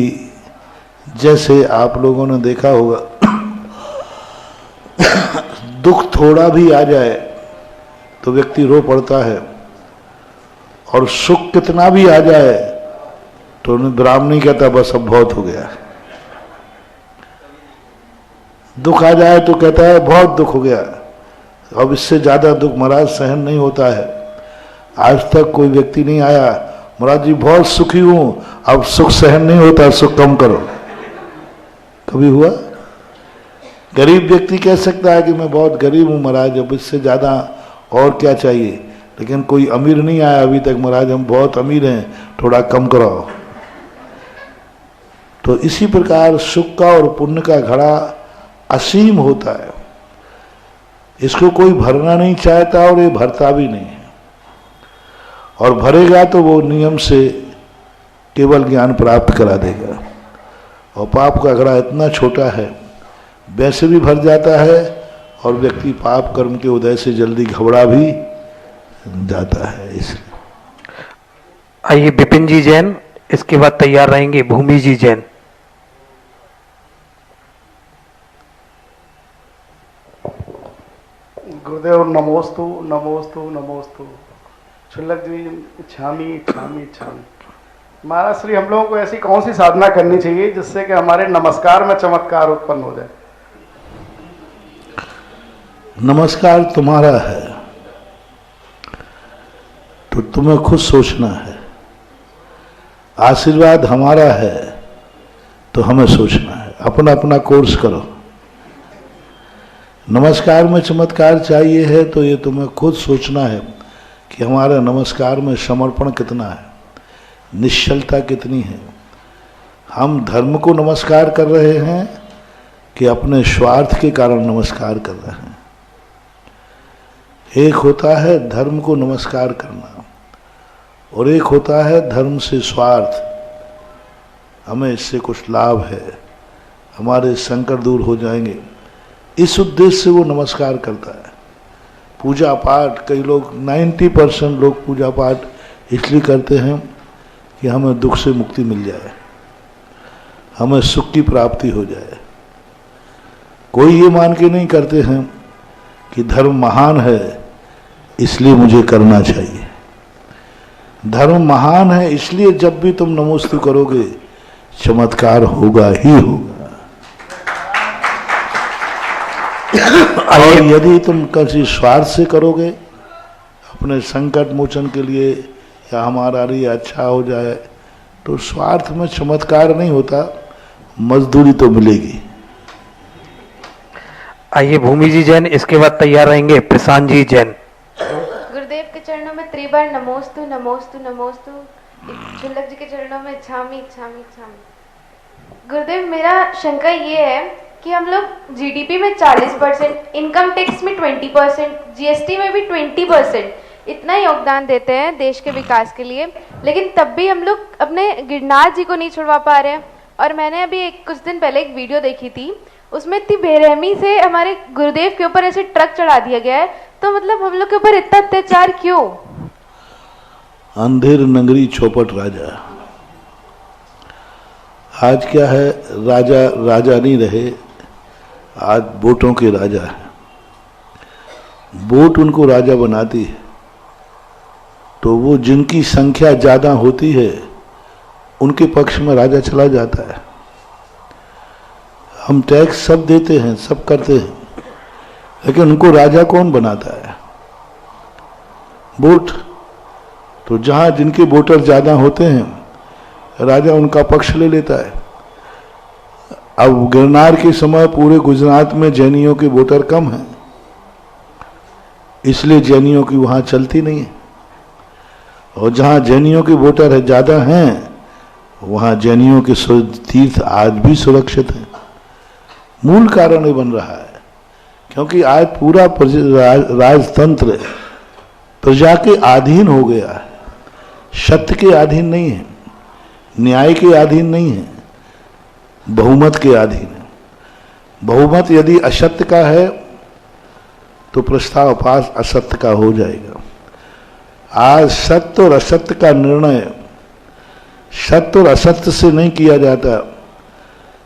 जैसे आप लोगों ने देखा होगा, दुख थोड़ा भी आ जाए तो व्यक्ति रो पड़ता है, और सुख कितना भी आ जाए तो ब्राह्मणी कहता बस अब बहुत हो गया। दुख आ जाए तो कहता है बहुत दुख हो गया, अब इससे ज्यादा दुख महाराज सहन नहीं होता है। आज तक कोई व्यक्ति नहीं आया, महाराज जी बहुत सुखी हूं, अब सुख सहन नहीं होता, सुख कम करो। कभी हुआ? गरीब व्यक्ति कह सकता है कि मैं बहुत गरीब हूं महाराज, अब इससे ज्यादा और क्या चाहिए, लेकिन कोई अमीर नहीं आया अभी तक, महाराज हम बहुत अमीर हैं, थोड़ा कम कराओ। तो इसी प्रकार सुख का और पुण्य का घड़ा असीम होता है, इसको कोई भरना नहीं चाहता और ये भरता भी नहीं है। और भरेगा तो वो नियम से केवल ज्ञान प्राप्त करा देगा। और पाप का घड़ा इतना छोटा है, वैसे भी भर जाता है, और व्यक्ति पाप कर्म के उदय से जल्दी घबरा भी जाता है। इसलिए आइए विपिन जी जैन, इसके बाद तैयार रहेंगे भूमि जी जैन। गुरुदेव नमोस्तु नमोस्तु नमोस्तु। शुल्लक जी छामी छामी छामी। महाराज श्री, हम लोगों को ऐसी कौन सी साधना करनी चाहिए जिससे कि हमारे नमस्कार में चमत्कार उत्पन्न हो जाए? नमस्कार तुम्हारा है तो तुम्हें खुद सोचना है, आशीर्वाद हमारा है तो हमें सोचना है। अपना अपना कोर्स करो। नमस्कार में चमत्कार चाहिए है तो ये तुम्हें खुद सोचना है कि हमारे नमस्कार में समर्पण कितना है, निश्चलता कितनी है। हम धर्म को नमस्कार कर रहे हैं कि अपने स्वार्थ के कारण नमस्कार कर रहे हैं। एक होता है धर्म को नमस्कार करना और एक होता है धर्म से स्वार्थ, हमें इससे कुछ लाभ है, हमारे संकट दूर हो जाएंगे, इस उद्देश्य से वो नमस्कार करता है। पूजा पाठ, कई लोग 90% लोग पूजा पाठ इसलिए करते हैं कि हमें दुख से मुक्ति मिल जाए, हमें सुख की प्राप्ति हो जाए। कोई ये मान के नहीं करते हैं कि धर्म महान है इसलिए मुझे करना चाहिए। धर्म महान है इसलिए जब भी तुम नमोस्तु करोगे चमत्कार होगा ही होगा। और यदि तुम किसी स्वार्थ से करोगे, अपने संकट मोचन के लिए या हमारा लिए अच्छा हो जाए, तो स्वार्थ में चमत्कार नहीं होता, मजदूरी तो मिलेगी। आइए भूमि जी जैन, इसके बाद तैयार रहेंगे प्रशांत जी जैन। गुरुदेव के चरणों में त्रिबार नमोस्तु नमोस्तु नमोस्तु। शुल्लक जी के चरणों में छामी छामी छामी। गुरुदेव, मेरा शंका ये है कि हम लोग जीडीपी में 40%, इनकम टैक्स में 20%, जीएसटी में भी 20% इतना योगदान देते हैं देश के विकास के लिए, लेकिन तब भी हम लोग अपने गिरनार जी को नहीं छुड़वा पा रहे हैं। और मैंने अभी कुछ दिन पहले एक वीडियो देखी थी, उसमें इतनी बेरहमी से हमारे गुरुदेव के ऊपर ऐसे ट्रक चढ़ा दिया गया है। तो मतलब हम लोग के ऊपर इतना अत्याचार क्यों? अंधेर नगरी चौपट राजा। आज क्या है, राजा राजा नहीं रहे, आज वोटों के राजा है। वोट उनको राजा बनाती है, तो वो जिनकी संख्या ज्यादा होती है उनके पक्ष में राजा चला जाता है। हम टैक्स सब देते हैं, सब करते हैं, लेकिन उनको राजा कौन बनाता है? वोट। तो जहां जिनके वोटर ज्यादा होते हैं राजा उनका पक्ष ले लेता है। अब गिरनार के समय पूरे गुजरात में जैनियों के वोटर कम हैं, इसलिए जैनियों की वहां चलती नहीं है। और जहां जैनियों के वोटर है ज्यादा हैं, वहां जैनियों के तीर्थ आज भी सुरक्षित हैं। मूल कारण ये बन रहा है क्योंकि आज पूरा राजतंत्र प्रजा के अधीन हो गया है, सत्य के अधीन नहीं है, न्याय के अधीन नहीं है, बहुमत के अधीन है। बहुमत यदि असत्य का है तो प्रस्ताव पास असत्य का हो जाएगा। आज सत्य और असत्य का निर्णय सत्य और असत्य से नहीं किया जाता,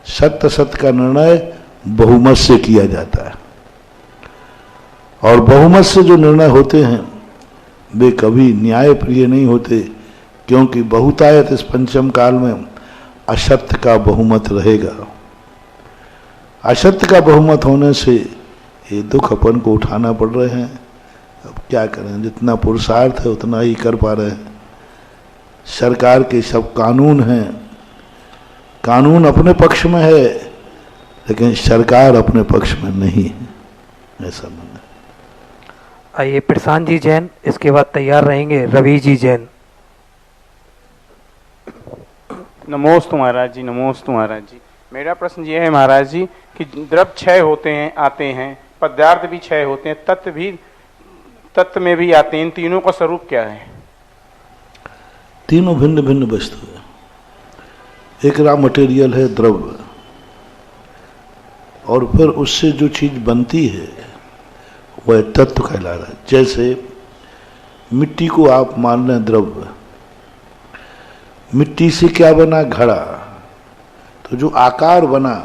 सत्य असत्य का निर्णय बहुमत से किया जाता है। और बहुमत से जो निर्णय होते हैं वे कभी न्यायप्रिय नहीं होते, क्योंकि बहुतायत इस पंचम काल में असत्य का बहुमत रहेगा। असत्य का बहुमत होने से ये दुख अपन को उठाना पड़ रहे हैं। अब क्या करें, जितना पुरुषार्थ है उतना ही कर पा रहे हैं। सरकार के सब कानून हैं, कानून अपने पक्ष में है, लेकिन सरकार अपने पक्ष में नहीं है, ऐसा मानना। आइए प्रशांत जी जैन, इसके बाद तैयार रहेंगे रवि जी जैन। नमोस्तु महाराज जी, नमोस्तु महाराज जी। मेरा प्रश्न ये है महाराज जी कि द्रव्य क्षय होते हैं, आते हैं, पदार्थ भी क्षय होते हैं, तत्व में भी आते हैं, इन तीनों का स्वरूप क्या है? तीनों भिन्न भिन्न वस्तु है। एक रॉ मटेरियल है द्रव्य, और फिर उससे जो चीज बनती है वह तत्व कहला रहा है। जैसे मिट्टी को आप मान लें द्रव्य, मिट्टी से क्या बना? घड़ा। तो जो आकार बना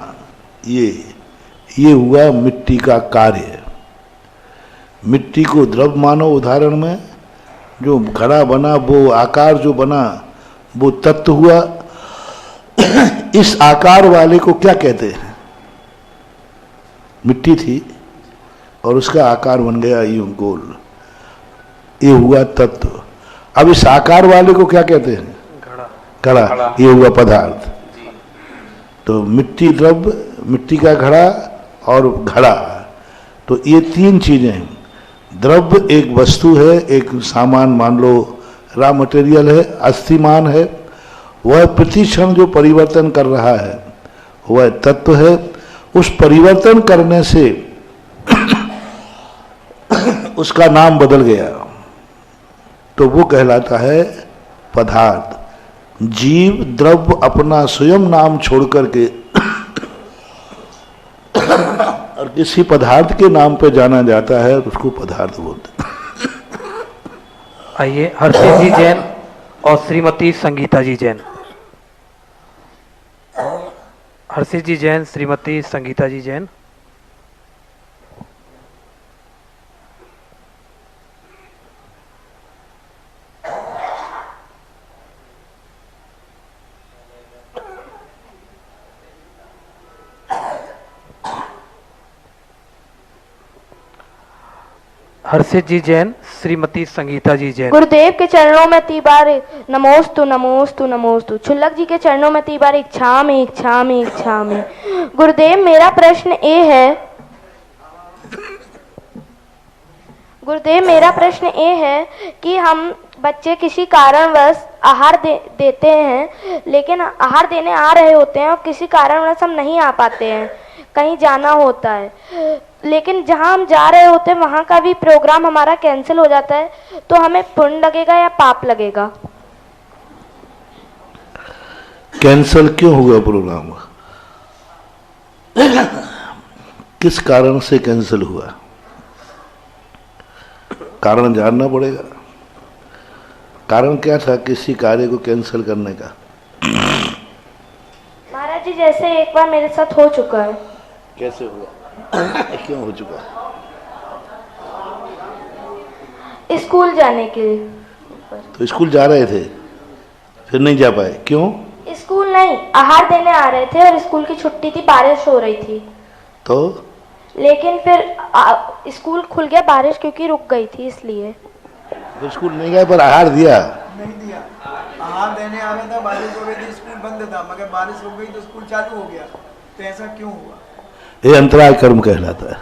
ये हुआ मिट्टी का कार्य। मिट्टी को द्रव मानो उदाहरण में, जो घड़ा बना वो आकार जो बना वो तत्व हुआ। इस आकार वाले को क्या कहते हैं? मिट्टी थी और उसका आकार बन गया यूं गोल, ये हुआ तत्व। अब इस आकार वाले को क्या कहते हैं? घड़ा। ये हुआ पदार्थ। तो मिट्टी द्रव्य, मिट्टी का घड़ा और घड़ा, तो ये तीन चीजें हैं। द्रव्य एक वस्तु है, एक सामान मान लो रॉ मटेरियल है, अस्थिमान है, वह प्रति क्षण जो परिवर्तन कर रहा है वह तत्व है। उस परिवर्तन करने से उसका नाम बदल गया तो वो कहलाता है पदार्थ। जीव द्रव्य अपना स्वयं नाम छोड़ करके और किसी पदार्थ के नाम पे जाना जाता है तो उसको पदार्थ बोलते हैं। आइए हर्षित जी जैन और श्रीमती संगीता जी जैन। हर्षित जी जैन, श्रीमती संगीता जी जैन। हर्षित जी जैन, श्रीमती संगीता जी जैन। गुरुदेव के चरणों में 3 बार नमोस्तु नमोस्तु नमोस्तु। छुल्लक जी के चरणों में 3 बार इच्छामि इच्छामि इच्छामि। गुरुदेव मेरा प्रश्न ये है कि हम बच्चे किसी कारणवश आहार देते हैं, लेकिन आहार देने आ रहे होते हैं और किसी कारणवश हम नहीं आ पाते हैं, कहीं जाना होता है, लेकिन जहां हम जा रहे होते हैं वहां का भी प्रोग्राम हमारा कैंसिल हो जाता है, तो हमें पुण्य लगेगा या पाप लगेगा? कैंसिल क्यों हुआ प्रोग्राम? किस कारण से कैंसिल हुआ? कारण जानना पड़ेगा। कारण क्या था किसी कार्य को कैंसिल करने का? महाराज जी जैसे एक बार मेरे साथ हो चुका है। कैसे हुआ? क्यों हो चुका? स्कूल जाने के लिए। तो स्कूल जा रहे थे फिर नहीं जा पाए, क्यों? स्कूल नहीं, आहार देने आ रहे थे और स्कूल की छुट्टी थी, बारिश हो रही थी, तो लेकिन फिर स्कूल खुल गया, बारिश क्योंकि रुक गई थी इसलिए। तो स्कूल नहीं गए पर आहार दिया? नहीं दिया। आहार देने आ रहा था, बारिश हो गई थी, स्कूल बंद था, मगर बारिश रुक गई तो स्कूल चालू हो गया। तो ऐसा क्यों हुआ? ये अंतराय कर्म कहलाता है।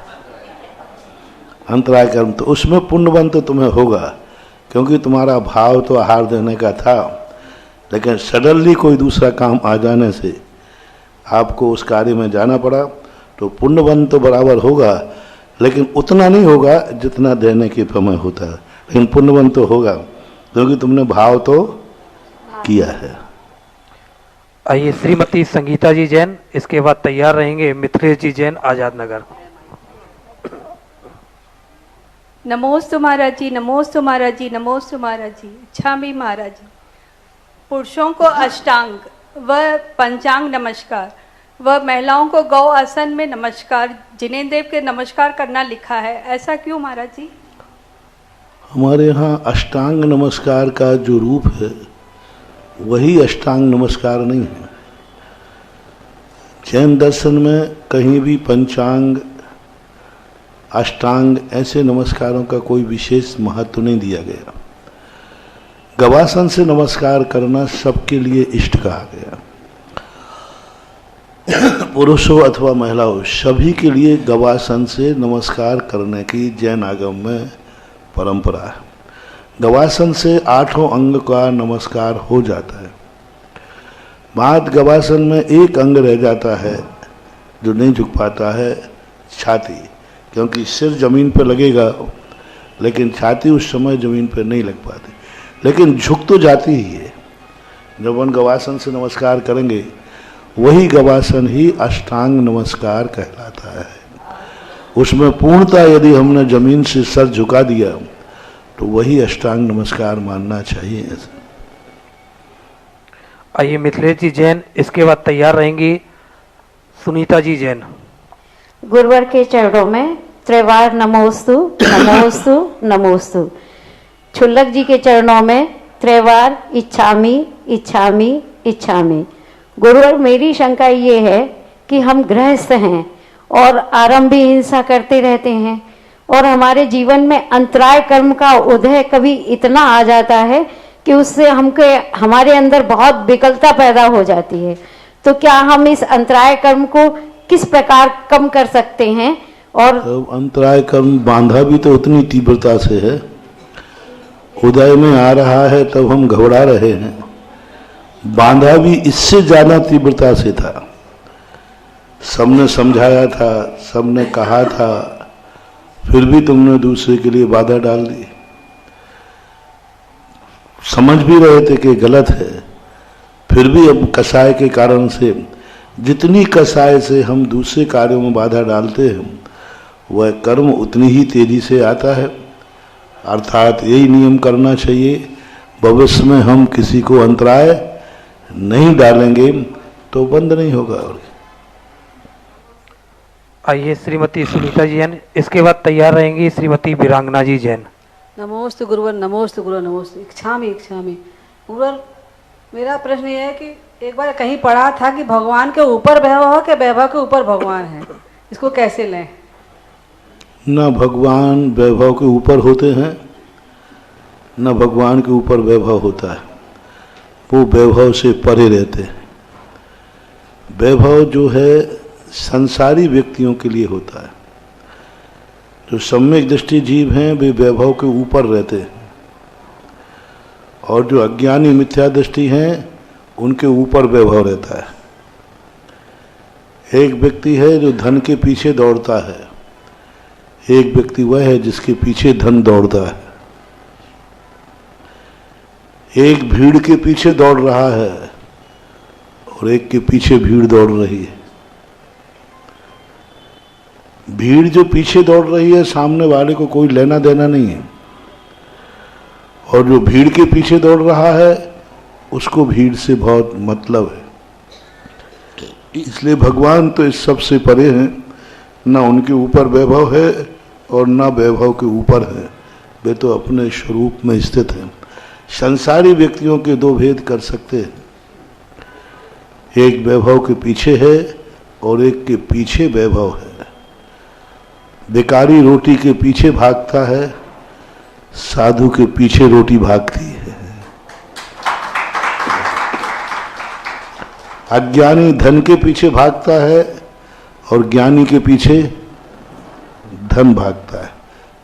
अंतराय कर्म, तो उसमें पुण्यबंध तो तुम्हें होगा क्योंकि तुम्हारा भाव तो आहार देने का था, लेकिन सडनली कोई दूसरा काम आ जाने से आपको उस कार्य में जाना पड़ा, तो पुण्यबंध तो बराबर होगा, लेकिन उतना नहीं होगा जितना देने के समय होता है, लेकिन पुण्यबंध तो होगा क्योंकि तुमने भाव तो किया है। आइए श्रीमती संगीता जी जैन, इसके बाद तैयार रहेंगे मिथिलेश जी जैन, आजाद नगर। नमोस्तु महाराज जी, नमोस्तु महाराज जी, नमोस्तु महाराज जी। छामी महाराज जी, पुरुषों को अष्टांग व पंचांग नमस्कार व महिलाओं को गौ आसन में नमस्कार, जिनेन्द्र देव के नमस्कार करना लिखा है, ऐसा क्यों महाराज जी? हमारे यहाँ अष्टांग नमस्कार का जो रूप है वही अष्टांग नमस्कार नहीं है। जैन दर्शन में कहीं भी पंचांग, अष्टांग ऐसे नमस्कारों का कोई विशेष महत्व नहीं दिया गया। गवासन से नमस्कार करना सबके लिए इष्ट कहा गया। पुरुषों अथवा महिलाओं सभी के लिए गवासन से नमस्कार करने की जैन आगम में परंपरा है। गवासन से 8 अंग का नमस्कार हो जाता है। बात गवासन में एक अंग रह जाता है जो नहीं झुक पाता है, छाती, क्योंकि सिर जमीन पर लगेगा लेकिन छाती उस समय जमीन पर नहीं लग पाती, लेकिन झुक तो जाती ही है। जब हम गवासन से नमस्कार करेंगे वही गवासन ही अष्टांग नमस्कार कहलाता है। उसमें पूर्णतः यदि हमने जमीन से सर झुका दिया तो वही अष्टांग नमस्कार मानना चाहिए। आइए मिथिलेश जी जैन, इसके बाद तैयार रहेंगी सुनीता जी जैन। गुरुवर के चरणों में त्रिवार नमोस्तु नमोस्तु नमोस्तु। छुल्लक जी के चरणों में त्रिवार इच्छामी इच्छामी इच्छामी। गुरुवर मेरी शंका ये है कि हम गृहस्थ हैं और आरंभी हिंसा करते रहते हैं और हमारे जीवन में अंतराय कर्म का उदय कभी इतना आ जाता है कि उससे हमारे अंदर बहुत विकलता पैदा हो जाती है। तो क्या हम इस अंतराय कर्म को किस प्रकार कम कर सकते हैं? और अंतराय कर्म बांधा भी तो उतनी तीव्रता से है, उदय में आ रहा है तब हम घबरा रहे हैं, बांधा भी इससे ज्यादा तीव्रता से था। सबने समझाया था, सबने कहा था, फिर भी तुमने दूसरे के लिए बाधा डाल दी। समझ भी रहे थे कि गलत है, फिर भी अब कसाय के कारण से, जितनी कसाय से हम दूसरे कार्यों में बाधा डालते हैं वह कर्म उतनी ही तेजी से आता है। अर्थात यही नियम करना चाहिए, भविष्य में हम किसी को अंतराय नहीं डालेंगे तो बंद नहीं होगा। और आइए श्रीमती सुनीता जी जैन, इसके बाद तैयार रहेंगी श्रीमती वीरांगना जी जैन। नमोस्तु गुरुवर नमोस्तु गुरुवर नमोस्तु। इच्छामी इच्छामी। गुरुवर मेरा प्रश्न ये है कि एक बार कहीं पढ़ा था कि भगवान के ऊपर वैभव है कि वैभव के ऊपर भगवान है, इसको कैसे लें? न भगवान वैभव के ऊपर होते हैं, न भगवान के ऊपर वैभव होता है, वो वैभव से परे रहते हैं। वैभव जो है संसारी व्यक्तियों के लिए होता है, जो सम्यक दृष्टि जीव हैं वे वैभव के ऊपर रहते हैं, और जो अज्ञानी मिथ्या दृष्टि हैं उनके ऊपर वैभव रहता है। एक व्यक्ति है जो धन के पीछे दौड़ता है, एक व्यक्ति वह है जिसके पीछे धन दौड़ता है। एक भीड़ के पीछे दौड़ रहा है और एक के पीछे भीड़ दौड़ रही है। भीड़ जो पीछे दौड़ रही है सामने वाले को कोई लेना देना नहीं है, और जो भीड़ के पीछे दौड़ रहा है उसको भीड़ से बहुत मतलब है। इसलिए भगवान तो इस सब से परे हैं, ना उनके ऊपर वैभव है और ना वैभव के ऊपर है, वे तो अपने स्वरूप में स्थित हैं। संसारी व्यक्तियों के दो भेद कर सकते हैं, एक वैभव के पीछे है और एक के पीछे वैभव है। भिखारी रोटी के पीछे भागता है, साधु के पीछे रोटी भागती है। अज्ञानी धन के पीछे भागता है और ज्ञानी के पीछे धन भागता है।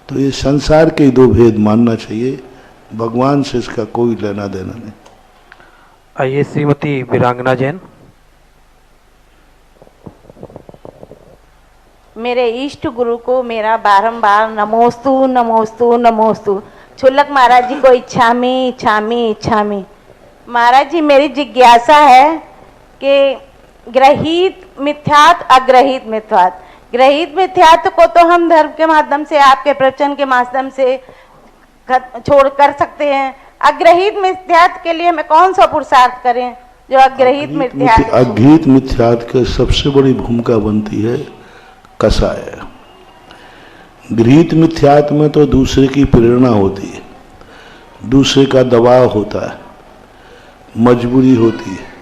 तो ये संसार के दो भेद मानना चाहिए, भगवान से इसका कोई लेना देना नहीं। आइए श्रीमती वीरांगना जैन। मेरे इष्ट गुरु को मेरा बारंबार नमोस्तु नमोस्तु नमोस्तु। छुल्लक महाराज जी को इच्छामी इच्छामी इच्छामी। महाराज जी मेरी जिज्ञासा है कि ग्रहित मिथ्यात अग्रहित मिथ्यात, ग्रहित मिथ्यात को तो हम धर्म के माध्यम से, आपके प्रवचन के माध्यम से छोड़ कर सकते हैं, अग्रहित मिथ्यात के लिए हमें कौन सा पुरुषार्थ करें जो अग्रहित मिथ्यात? अग्रहित मिथ्यात के सबसे बड़ी भूमिका बनती है कसाय। गृहीत मिथ्यात में तो दूसरे की प्रेरणा होती है, दूसरे का दबाव होता है, मजबूरी होती है,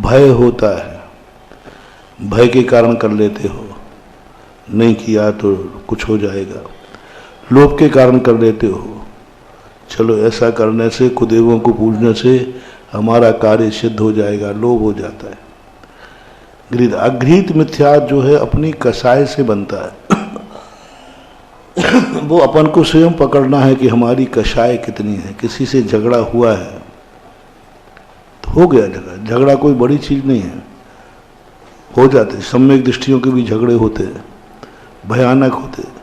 भय होता है, भय के कारण कर लेते हो, नहीं किया तो कुछ हो जाएगा, लोभ के कारण कर लेते हो, चलो ऐसा करने से, कुदेवों को पूजने से हमारा कार्य सिद्ध हो जाएगा, लोभ हो जाता है। अग्रहित मिथ्यात जो है अपनी कसाय से बनता है। वो अपन को स्वयं पकड़ना है कि हमारी कसाय कितनी है। किसी से झगड़ा हुआ है तो हो गया झगड़ा, झगड़ा कोई बड़ी चीज नहीं है, हो जाते। सम्यक दृष्टियों के भी झगड़े होते हैं, भयानक होते हैं,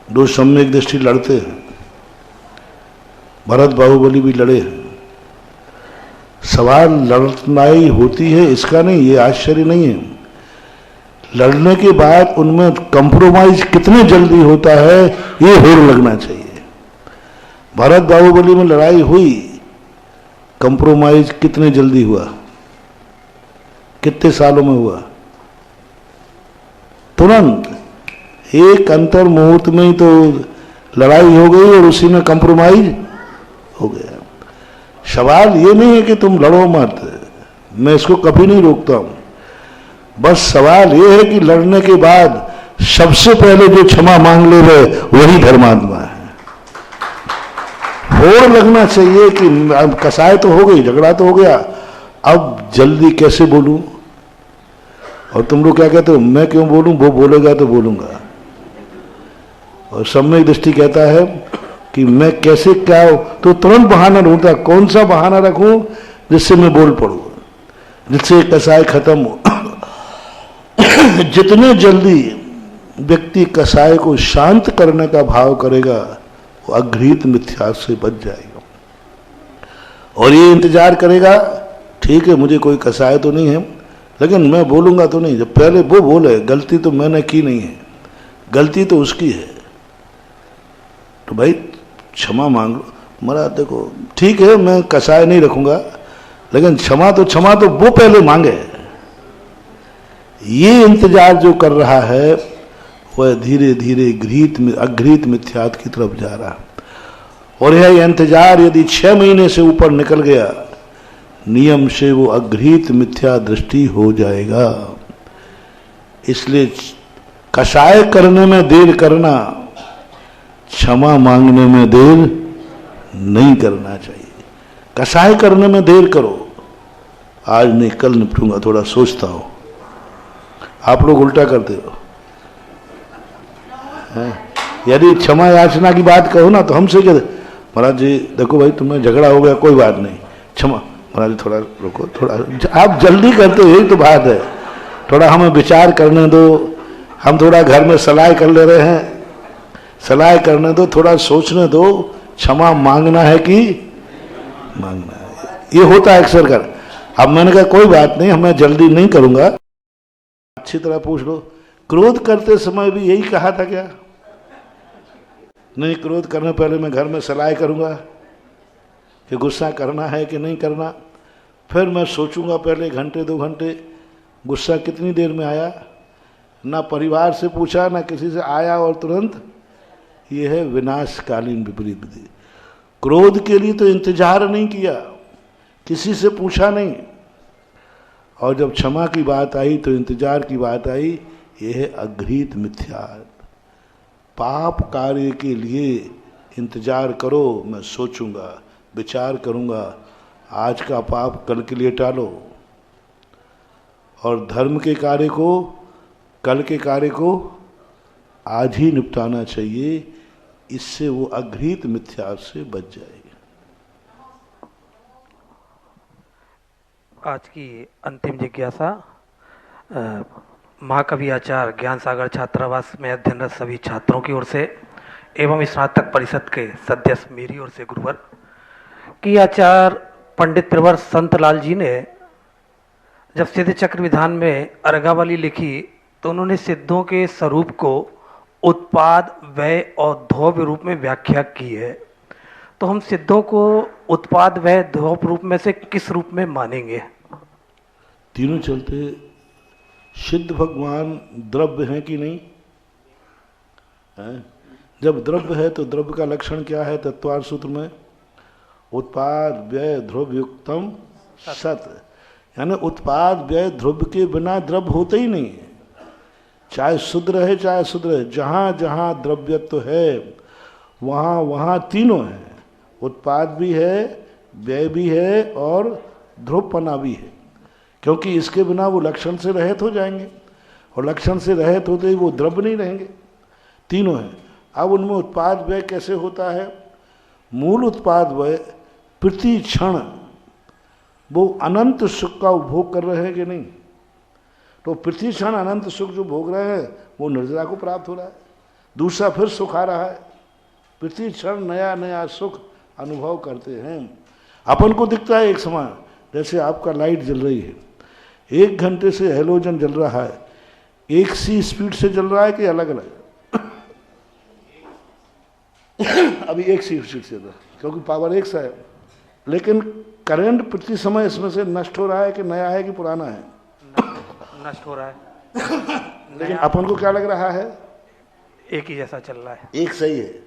दो सम्यक दृष्टि लड़ते हैं, भरत बाहुबली भी लड़े हैं। सवाल लड़नाई होती है इसका नहीं, ये आश्चर्य नहीं है। लड़ने के बाद उनमें कंप्रोमाइज कितने जल्दी होता है ये होड़ लगना चाहिए। भरत बाहुबली में लड़ाई हुई, कंप्रोमाइज कितने जल्दी हुआ, कितने सालों में हुआ? तुरंत एक अंतर मुहूर्त में ही तो लड़ाई हो गई और उसी में कंप्रोमाइज हो गया। सवाल ये नहीं है कि तुम लड़ो मत, मैं इसको कभी नहीं रोकता हूं, बस सवाल ये है कि लड़ने के बाद सबसे पहले जो क्षमा मांग ले वही धर्मात्मा है। होड़ लगना चाहिए कि अब कसाय तो हो गई, झगड़ा तो हो गया, अब जल्दी कैसे बोलूं। और तुम लोग क्या कहते हो, मैं क्यों बोलूं, वो बोलेगा तो बोलूंगा। और सम्यक दृष्टि कहता है कि मैं कैसे क्या हो, तो तुरंत बहाना ढूंढता, कौन सा बहाना रखूं जिससे मैं बोल पड़ूं, जिससे कसाय खत्म हो। जितने जल्दी व्यक्ति कसाय को शांत करने का भाव करेगा वो अघृत मिथ्या से बच जाएगा। और ये इंतजार करेगा, ठीक है मुझे कोई कसाय तो नहीं है, लेकिन मैं बोलूंगा तो नहीं। जब पहले वो बोले गलती तो मैंने की नहीं है, गलती तो उसकी है, तो भाई क्षमा मांग लो। महाराज देखो ठीक है मैं कसाय नहीं रखूंगा, लेकिन क्षमा तो वो पहले मांगे। ये इंतजार जो कर रहा है वह धीरे धीरे अघृत मिथ्यात की तरफ जा रहा। और यह इंतजार यदि 6 महीने से ऊपर निकल गया, नियम से वो अघृत मिथ्या दृष्टि हो जाएगा। इसलिए कसाय करने में देर करना, क्षमा मांगने में देर नहीं करना चाहिए। कसाय करने में देर करो, आज नहीं कल निपटूंगा, थोड़ा सोचता हूं। आप लोग उल्टा करते हो। यदि क्षमा याचना की बात कहो ना तो हमसे कहते महाराज जी देखो भाई तुम्हें झगड़ा हो गया, कोई बात नहीं, क्षमा। महाराज जी थोड़ा रुको, थोड़ा आप जल्दी करते हो, यही तो बात है। थोड़ा हमें विचार करने दो, हम थोड़ा घर में सलाह कर ले रहे हैं, सलाह करने दो, थोड़ा सोचने दो, क्षमा मांगना है कि मांगना है। ये होता है अक्सर कर। अब मैंने कहा कोई बात नहीं, मैं जल्दी नहीं करूंगा, अच्छी तरह पूछ लो। क्रोध करते समय भी यही कहा था क्या? नहीं, क्रोध करने पहले मैं घर में सलाह करूंगा कि गुस्सा करना है कि नहीं करना, फिर मैं सोचूंगा पहले घंटे 2 घंटे गुस्सा कितनी देर में आया, ना परिवार से पूछा ना किसी से, आया और तुरंत। ये है विनाशकालीन विपरीत बुद्धि। क्रोध के लिए तो इंतजार नहीं किया, किसी से पूछा नहीं, और जब क्षमा की बात आई तो इंतजार की बात आई। यह है अघृत मिथ्या। पाप कार्य के लिए इंतजार करो, मैं सोचूंगा, विचार करूंगा, आज का पाप कल के लिए टालो, और धर्म के कार्य को, कल के कार्य को आज ही निपटाना चाहिए। इससे वो अघृत मिथ्या से बच जाएगा। आज की अंतिम जिज्ञासा महाकवि आचार्य ज्ञान सागर छात्रावास में अध्ययनरत सभी छात्रों की ओर से एवं स्नातक परिषद के सदस्य मेरी ओर से गुरुवर की आचार्य पंडित प्रवर संतलाल जी ने जब सिद्ध चक्र विधान में अर्घावली लिखी तो उन्होंने सिद्धों के स्वरूप को उत्पाद, व्यय और ध्रुव रूप में व्याख्या की है। तो हम सिद्धों को उत्पाद, व्यय, ध्रुव रूप में से किस रूप में मानेंगे? तीनों चलते। सिद्ध भगवान द्रव्य हैं कि नहीं है? जब द्रव्य है तो द्रव्य का लक्षण क्या है? तत्वार्थ सूत्र में उत्पाद, व्यय, ध्रुव युक्तम सत, यानी उत्पाद, व्यय, ध्रुव के बिना द्रव्य होते ही नहीं है। चाहे शुद्र है चाहे शुद्र है, जहाँ जहाँ द्रव्यत्व है वहाँ वहाँ तीनों हैं। उत्पाद भी है, व्यय भी है और ध्रुवपना भी है, क्योंकि इसके बिना वो लक्षण से रहित हो जाएंगे, और लक्षण से रहित होते ही वो द्रव्य नहीं रहेंगे। तीनों हैं। अब उनमें उत्पाद व्यय कैसे होता है? मूल उत्पाद व्यय प्रति क्षण वो अनंत सुख का उपभोग कर रहे हैं कि नहीं? तो प्रति क्षण अनंत सुख जो भोग रहे हैं वो निर्जरा को प्राप्त हो रहा है, दूसरा फिर सुख आ रहा है, प्रति क्षण नया नया सुख अनुभव करते हैं। अपन को दिखता है एक समान, जैसे आपका लाइट जल रही है, 1 घंटे से हेलोजन जल रहा है, एक सी स्पीड से जल रहा है कि अलग अलग? अभी एक सी स्पीड से, क्योंकि पावर एक सा है, लेकिन करंट प्रति समय इसमें से नष्ट हो रहा है कि नया है कि पुराना है? नष्ट हो रहा है। लेकिन अपन को क्या लग रहा है? एक ही जैसा चल रहा है। एक सही है,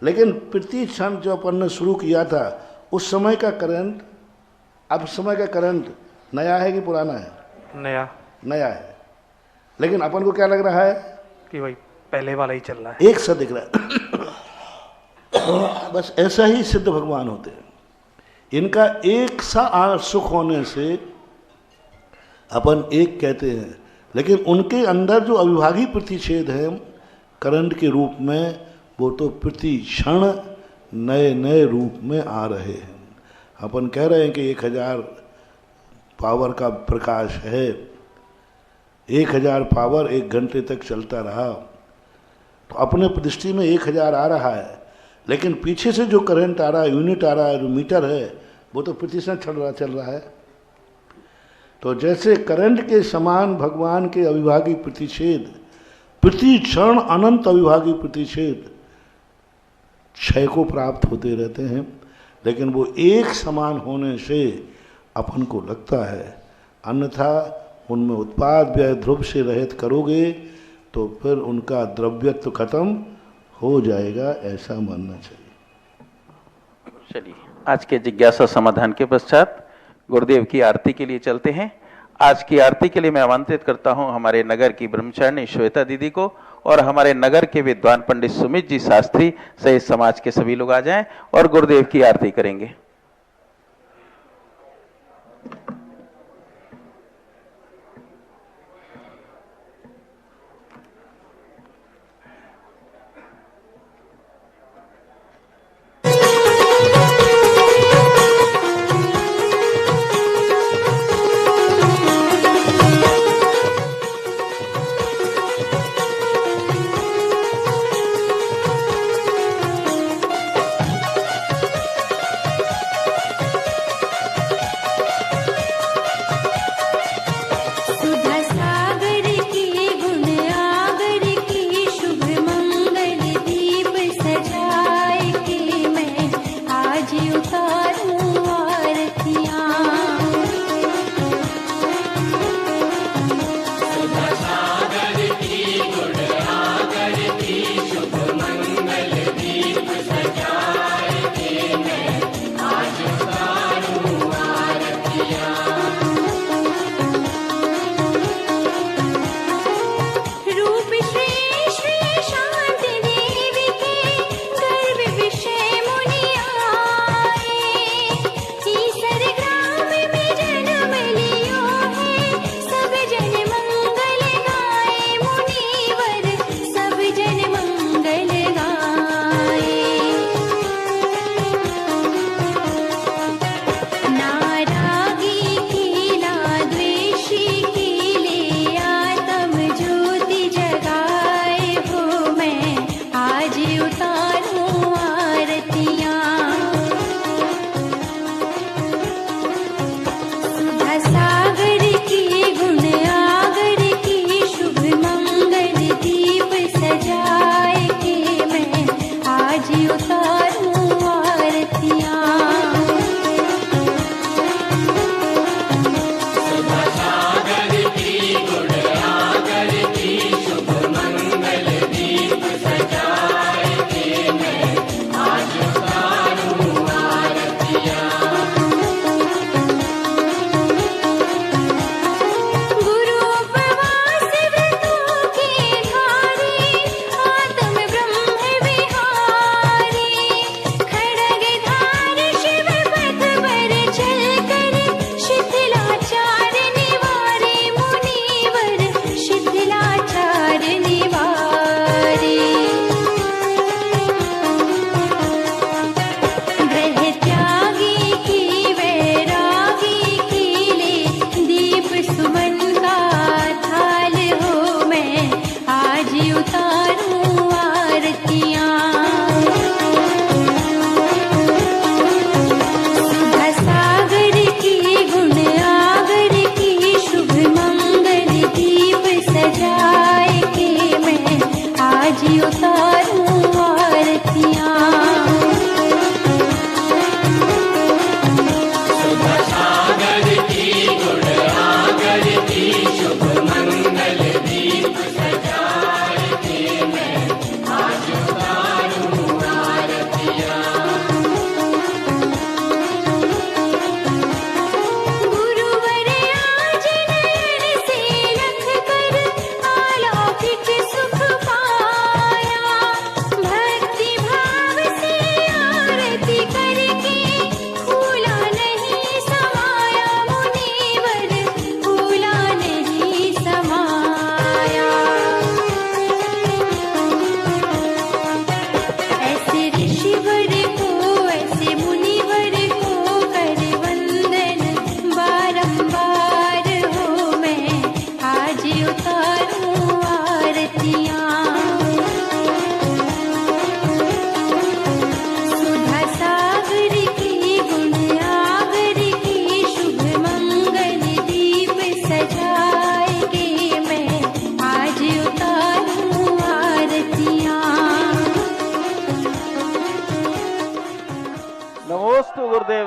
लेकिन प्रति क्षण जो अपन ने शुरू किया था उस समय का करंट, अब समय का करंट नया है कि पुराना है? नया। नया है, लेकिन अपन को क्या लग रहा है कि भाई पहले वाला ही चल रहा है। एक सा दिख रहा है। बस ऐसा ही सिद्ध भगवान होते हैं। इनका एक सा सुख होने से अपन एक कहते हैं, लेकिन उनके अंदर जो अविभागी प्रतिषेध है करंट के रूप में, वो तो प्रति क्षण नए नए रूप में आ रहे हैं। अपन कह रहे हैं कि 1000 पावर का प्रकाश है, 1000 पावर 1 घंटे तक चलता रहा, तो अपने दृष्टि में 1000 आ रहा है, लेकिन पीछे से जो करंट आ रहा है, यूनिट आ रहा है, जो मीटर है, वो तो प्रतिशत चल रहा है। तो जैसे करंट के समान भगवान के अविभागी प्रतिषेध, प्रति क्षण अनंत अविभागी प्रतिषेध क्षय को प्राप्त होते रहते हैं, लेकिन वो एक समान होने से अपन को लगता है, अन्यथा उनमें उत्पाद व्यय ध्रुव से रहित करोगे तो फिर उनका द्रव्यत्व खत्म हो जाएगा, ऐसा मानना चाहिए। चलिए, आज के जिज्ञासा समाधान के पश्चात गुरुदेव की आरती के लिए चलते हैं। आज की आरती के लिए मैं आमंत्रित करता हूं हमारे नगर की ब्रह्मचारिणी श्वेता दीदी को, और हमारे नगर के विद्वान पंडित सुमित जी शास्त्री सहित समाज के सभी लोग आ जाएं और गुरुदेव की आरती करेंगे।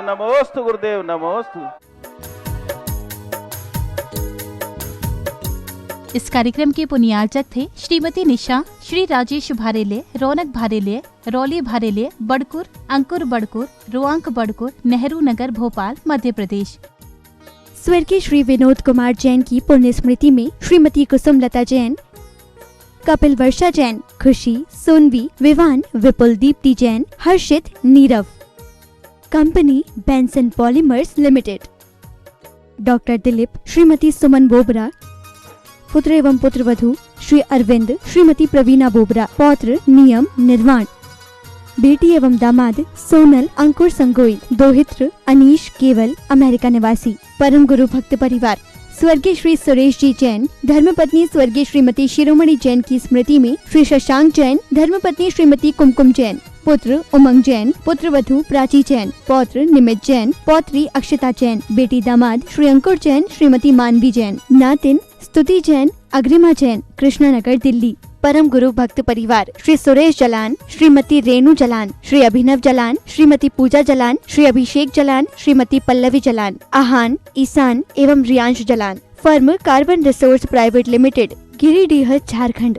नमोस्तु गुरुदेव नमोस्तु। इस कार्यक्रम के पुण्यार्चक थे श्रीमती निशा, श्री राजेश भारेले, रौनक भारेले, रौली भारेले, बड़कुर, अंकुर बड़कुर, रुआंक बड़कुर, नेहरू नगर, भोपाल, मध्य प्रदेश। स्वर्गीय श्री विनोद कुमार जैन की पुण्य स्मृति में श्रीमती कुसुम लता Jain, Kapil Varsha Jain, Khushi, Sonvi, Vivaan, Vipul Deepti Jain, Harshit, Neerav. Company Benson Polymers Limited. Doctor Dilip, Shrimati Suman Bobra, पुत्र एवं पुत्रवधू श्री अरविंद, श्रीमती प्रवीणा बोबरा, पौत्र नियम निर्वाण। बेटी एवं दामाद सोनल, अंकुर संगोई, दोहित्र अनीश केवल, अमेरिका निवासी। परम गुरु भक्त परिवार। स्वर्गीय श्री सुरेश जी जैन, धर्मपत्नी स्वर्गीय श्रीमती शिरोमणि जैन की स्मृति में श्री शशांक जैन, धर्मपत्नी श्रीमती कुमकुम जैन, पुत्र उमंग जैन, पुत्रवधू प्राची जैन, पौत्र निमित जैन, पौत्री अक्षता जैन, बेटी दामाद श्री अंकुर जैन, श्रीमती मानवी जैन, नातिन स्तुति जैन, अग्रिमा जैन, कृष्णानगर, दिल्ली। परम गुरु भक्त परिवार। श्री सुरेश जलान, श्रीमती रेणु जलान, श्री अभिनव जलान, श्रीमती पूजा जलान, श्री अभिषेक जलान, श्रीमती पल्लवी जलान, आहान, ईशान एवं Riyansh Jalan. Firm Carbon Resource Private Limited, Giridih, Jharkhand.